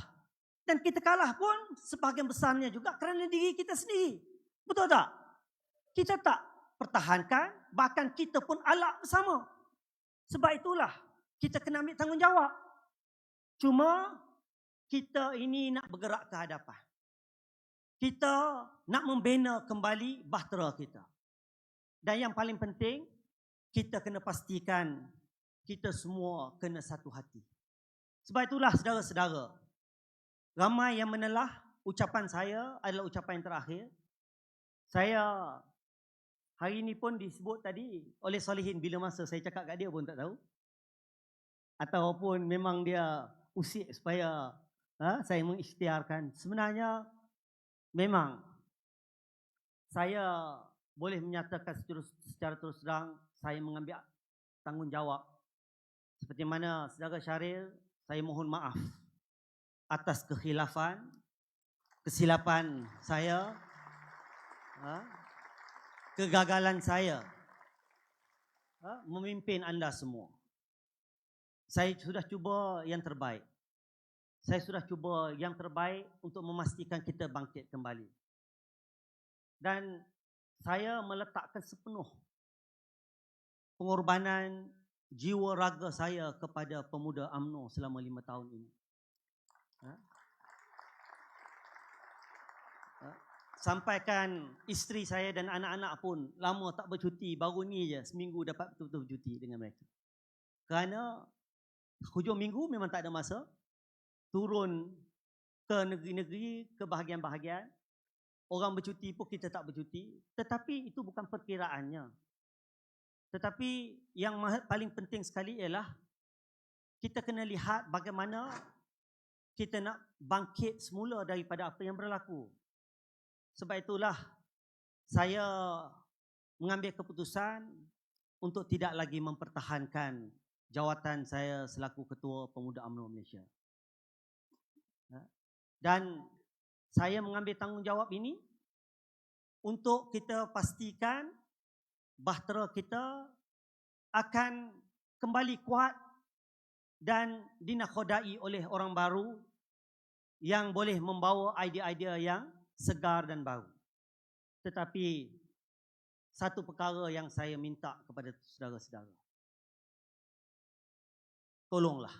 Dan kita kalah pun sebahagian besarnya juga kerana diri kita sendiri. Betul tak? Kita tak pertahankan, bahkan kita pun alak bersama. Sebab itulah kita kena ambil tanggungjawab. Cuma kita ini nak bergerak ke hadapan. Kita nak membina kembali bahtera kita. Dan yang paling penting, kita kena pastikan kita semua kena satu hati. Sebab itulah saudara-saudara, ramai yang menelah ucapan saya adalah ucapan yang terakhir. Saya hari ini pun disebut tadi oleh Solihin, bila masa saya cakap kat dia pun tak tahu. Ataupun memang dia usik supaya saya mengisytiharkan. Sebenarnya memang saya boleh menyatakan secara terus terang saya mengambil tanggungjawab. Seperti mana saudara Syaril, saya mohon maaf atas kekhilafan kesilapan saya, kegagalan saya memimpin anda semua. Saya sudah cuba yang terbaik. Saya sudah cuba yang terbaik untuk memastikan kita bangkit kembali. Dan saya meletakkan sepenuh pengorbanan jiwa raga saya kepada pemuda UMNO selama 5 tahun ini. Sampaikan isteri saya dan anak-anak pun lama tak bercuti, baru ni je seminggu dapat betul-betul bercuti dengan mereka. Kerana hujung minggu memang tak ada masa, turun ke negeri-negeri, ke bahagian-bahagian. Orang bercuti pun kita tak bercuti. Tetapi itu bukan perkiraannya. Tetapi yang paling penting sekali ialah kita kena lihat bagaimana kita nak bangkit semula daripada apa yang berlaku. Sebab itulah saya mengambil keputusan untuk tidak lagi mempertahankan jawatan saya selaku Ketua Pemuda UMNO Malaysia. Dan saya mengambil tanggungjawab ini untuk kita pastikan bahtera kita akan kembali kuat dan dinakhodai oleh orang baru yang boleh membawa idea-idea yang segar dan baru. Tetapi satu perkara yang saya minta kepada saudara-saudara, tolonglah,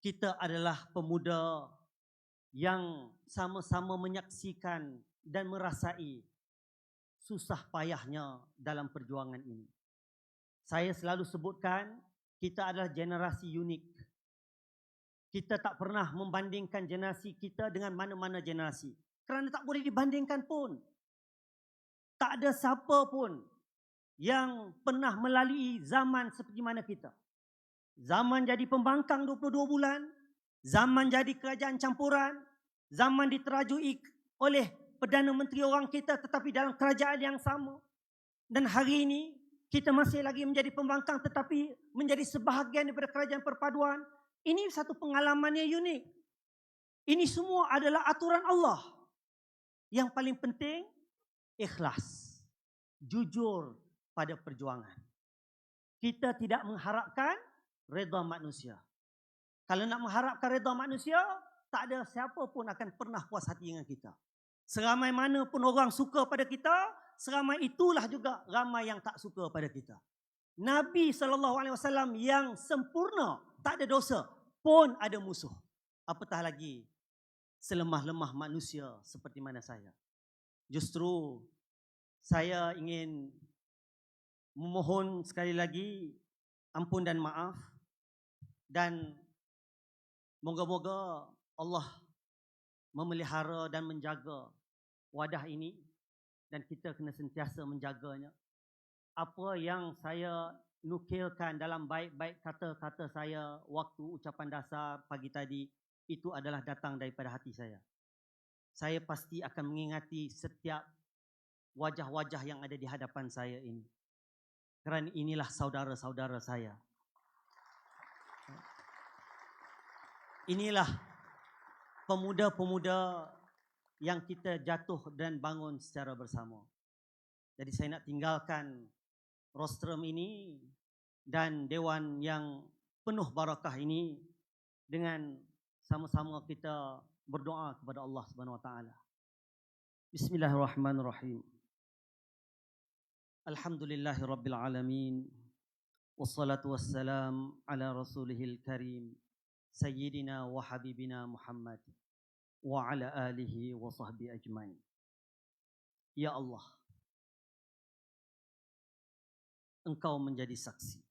kita adalah pemuda yang sama-sama menyaksikan dan merasai susah payahnya dalam perjuangan ini. Saya selalu sebutkan, kita adalah generasi unik. Kita tak pernah membandingkan generasi kita dengan mana-mana generasi. Kerana tak boleh dibandingkan pun. Tak ada siapa pun yang pernah melalui zaman seperti mana kita. Zaman jadi pembangkang 22 bulan, zaman jadi kerajaan campuran, zaman diterajui oleh Perdana Menteri orang kita tetapi dalam kerajaan yang sama. Dan hari ini kita masih lagi menjadi pembangkang tetapi menjadi sebahagian daripada kerajaan perpaduan. Ini satu pengalaman yang unik. Ini semua adalah aturan Allah. Yang paling penting, ikhlas. Jujur pada perjuangan. Kita tidak mengharapkan redha manusia. Kalau nak mengharapkan redha manusia, tak ada siapa pun akan pernah puas hati dengan kita. Seramai mana pun orang suka pada kita, seramai itulah juga ramai yang tak suka pada kita. Nabi SAW yang sempurna, tak ada dosa, pun ada musuh. Apatah lagi selemah-lemah manusia seperti mana saya. Justru saya ingin memohon sekali lagi ampun dan maaf. Dan moga-moga Allah memelihara dan menjaga wadah ini. Dan kita kena sentiasa menjaganya. Apa yang saya nukilkan dalam baik-baik kata-kata saya waktu ucapan dasar pagi tadi, itu adalah datang daripada hati saya. Saya pasti akan mengingati setiap wajah-wajah yang ada di hadapan saya ini. Kerana inilah saudara-saudara saya. Inilah pemuda-pemuda yang kita jatuh dan bangun secara bersama. Jadi saya nak tinggalkan rostrum ini dan dewan yang penuh barakah ini dengan sama-sama kita berdoa kepada Allah Subhanahu Wa Taala. Bismillahirrahmanirrahim. Alhamdulillahirabbil alamin. Wassalatu wassalam ala rasulihil karim sayyidina wa habibina Muhammad wa ala alihi wa sahbihi ajmain. Ya Allah, Engkau menjadi saksi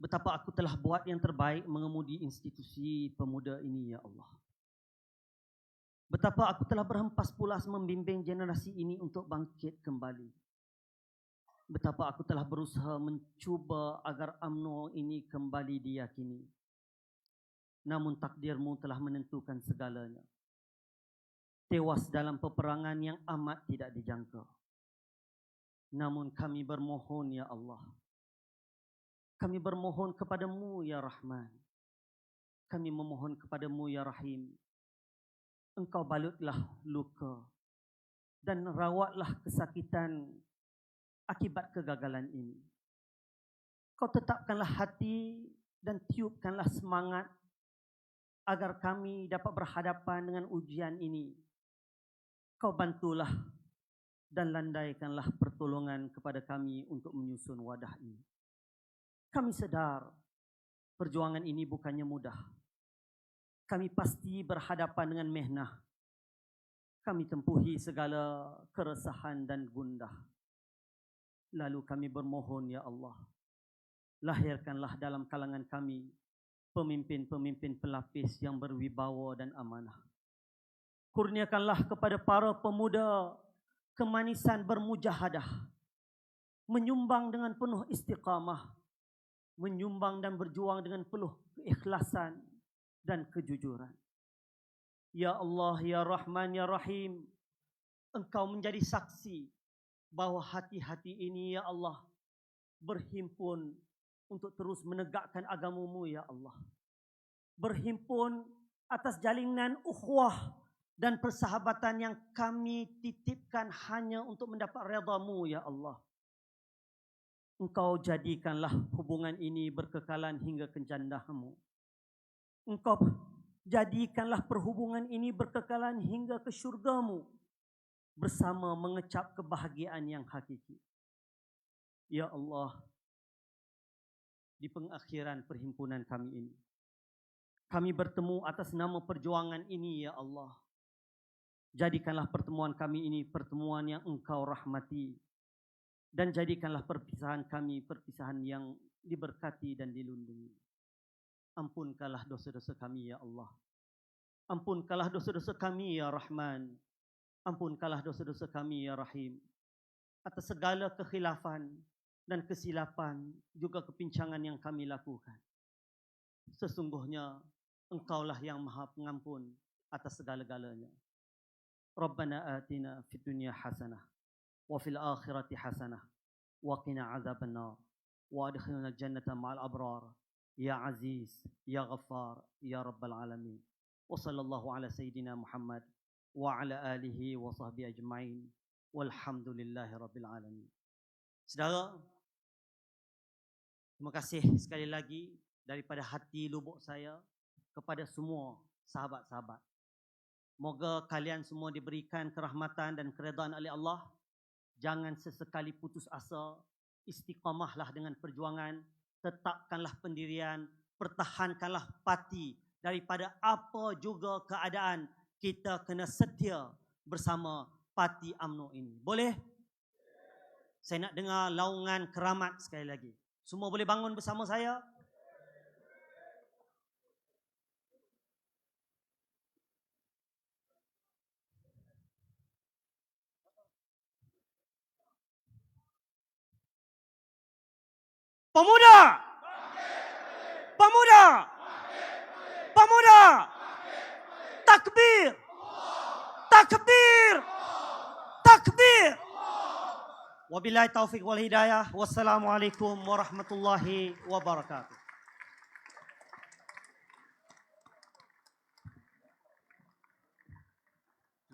betapa aku telah buat yang terbaik mengemudi institusi pemuda ini, ya Allah. Betapa aku telah berhempas pulas membimbing generasi ini untuk bangkit kembali. Betapa aku telah berusaha mencuba agar UMNO ini kembali diyakini. Namun takdirmu telah menentukan segalanya. Tewas dalam peperangan yang amat tidak dijangka. Namun kami bermohon, ya Allah. Kami bermohon kepadamu, ya Rahman. Kami memohon kepadamu, ya Rahim. Engkau balutlah luka dan rawatlah kesakitan akibat kegagalan ini. Kau tetapkanlah hati dan tiupkanlah semangat agar kami dapat berhadapan dengan ujian ini. Kau bantulah dan landaikanlah pertolongan kepada kami untuk menyusun wadah ini. Kami sedar perjuangan ini bukannya mudah. Kami pasti berhadapan dengan mehnah. Kami tempuhi segala keresahan dan gundah. Lalu kami bermohon, ya Allah, lahirkanlah dalam kalangan kami pemimpin-pemimpin pelapis yang berwibawa dan amanah. Kurniakanlah kepada para pemuda kemanisan bermujahadah, menyumbang dengan penuh istiqamah, menyumbang dan berjuang dengan penuh keikhlasan dan kejujuran. Ya Allah, Ya Rahman, Ya Rahim, Engkau menjadi saksi bahawa hati-hati ini, Ya Allah, berhimpun untuk terus menegakkan agamamu, Ya Allah. Berhimpun atas jalinan ukhuwah dan persahabatan yang kami titipkan hanya untuk mendapat redha-Mu, Ya Allah. Engkau jadikanlah hubungan ini berkekalan hingga kejandahanmu. Engkau jadikanlah perhubungan ini berkekalan hingga ke syurga-Mu bersama mengecap kebahagiaan yang hakiki. Ya Allah, di pengakhiran perhimpunan kami ini, kami bertemu atas nama perjuangan ini, Ya Allah. Jadikanlah pertemuan kami ini pertemuan yang Engkau rahmati, dan jadikanlah perpisahan kami perpisahan yang diberkati dan dilindungi. Ampunkanlah dosa-dosa kami, Ya Allah. Ampunkanlah dosa-dosa kami, Ya Rahman. Ampunkanlah dosa-dosa kami, Ya Rahim. Atas segala kekhilafan dan kesilapan, juga kepincangan yang kami lakukan. Sesungguhnya Engkaulah yang Maha Pengampun atas segala-galanya. Rabbana atina fid dunya hasanah wa fil akhirati hasanah wa qina azaban nar wa adkhilna jannata ma'al abrar. Ya Aziz, Ya Ghaffar, Ya Rabbal Alamin. Wa sallallahu ala Sayyidina Muhammad wa ala alihi wa sahbihi ajma'in. Walhamdulillahi Rabbil Alamin. Saudara, terima kasih sekali lagi daripada hati lubuk saya kepada semua sahabat-sahabat. Moga kalian semua diberikan kerahmatan dan keredaan oleh Allah. Jangan sesekali putus asa, istiqamahlah dengan perjuangan. Tetapkanlah pendirian, pertahankanlah parti daripada apa juga keadaan. Kita kena setia bersama parti UMNO ini. Boleh? Saya nak dengar laungan keramat sekali lagi. Semua boleh bangun bersama saya? Pemuda! Pemuda! Pemuda! Takbir! Takbir! Takbir! Wabillahi taufiq wal hidayah. Wassalamualaikum warahmatullahi wabarakatuh.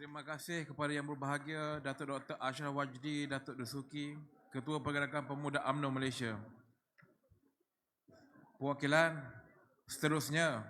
Terima kasih kepada yang berbahagia Datuk Dr. Ashraf Wajdi, Datuk Dasuki, Ketua Pergerakan Pemuda UMNO Malaysia. Perwakilan seterusnya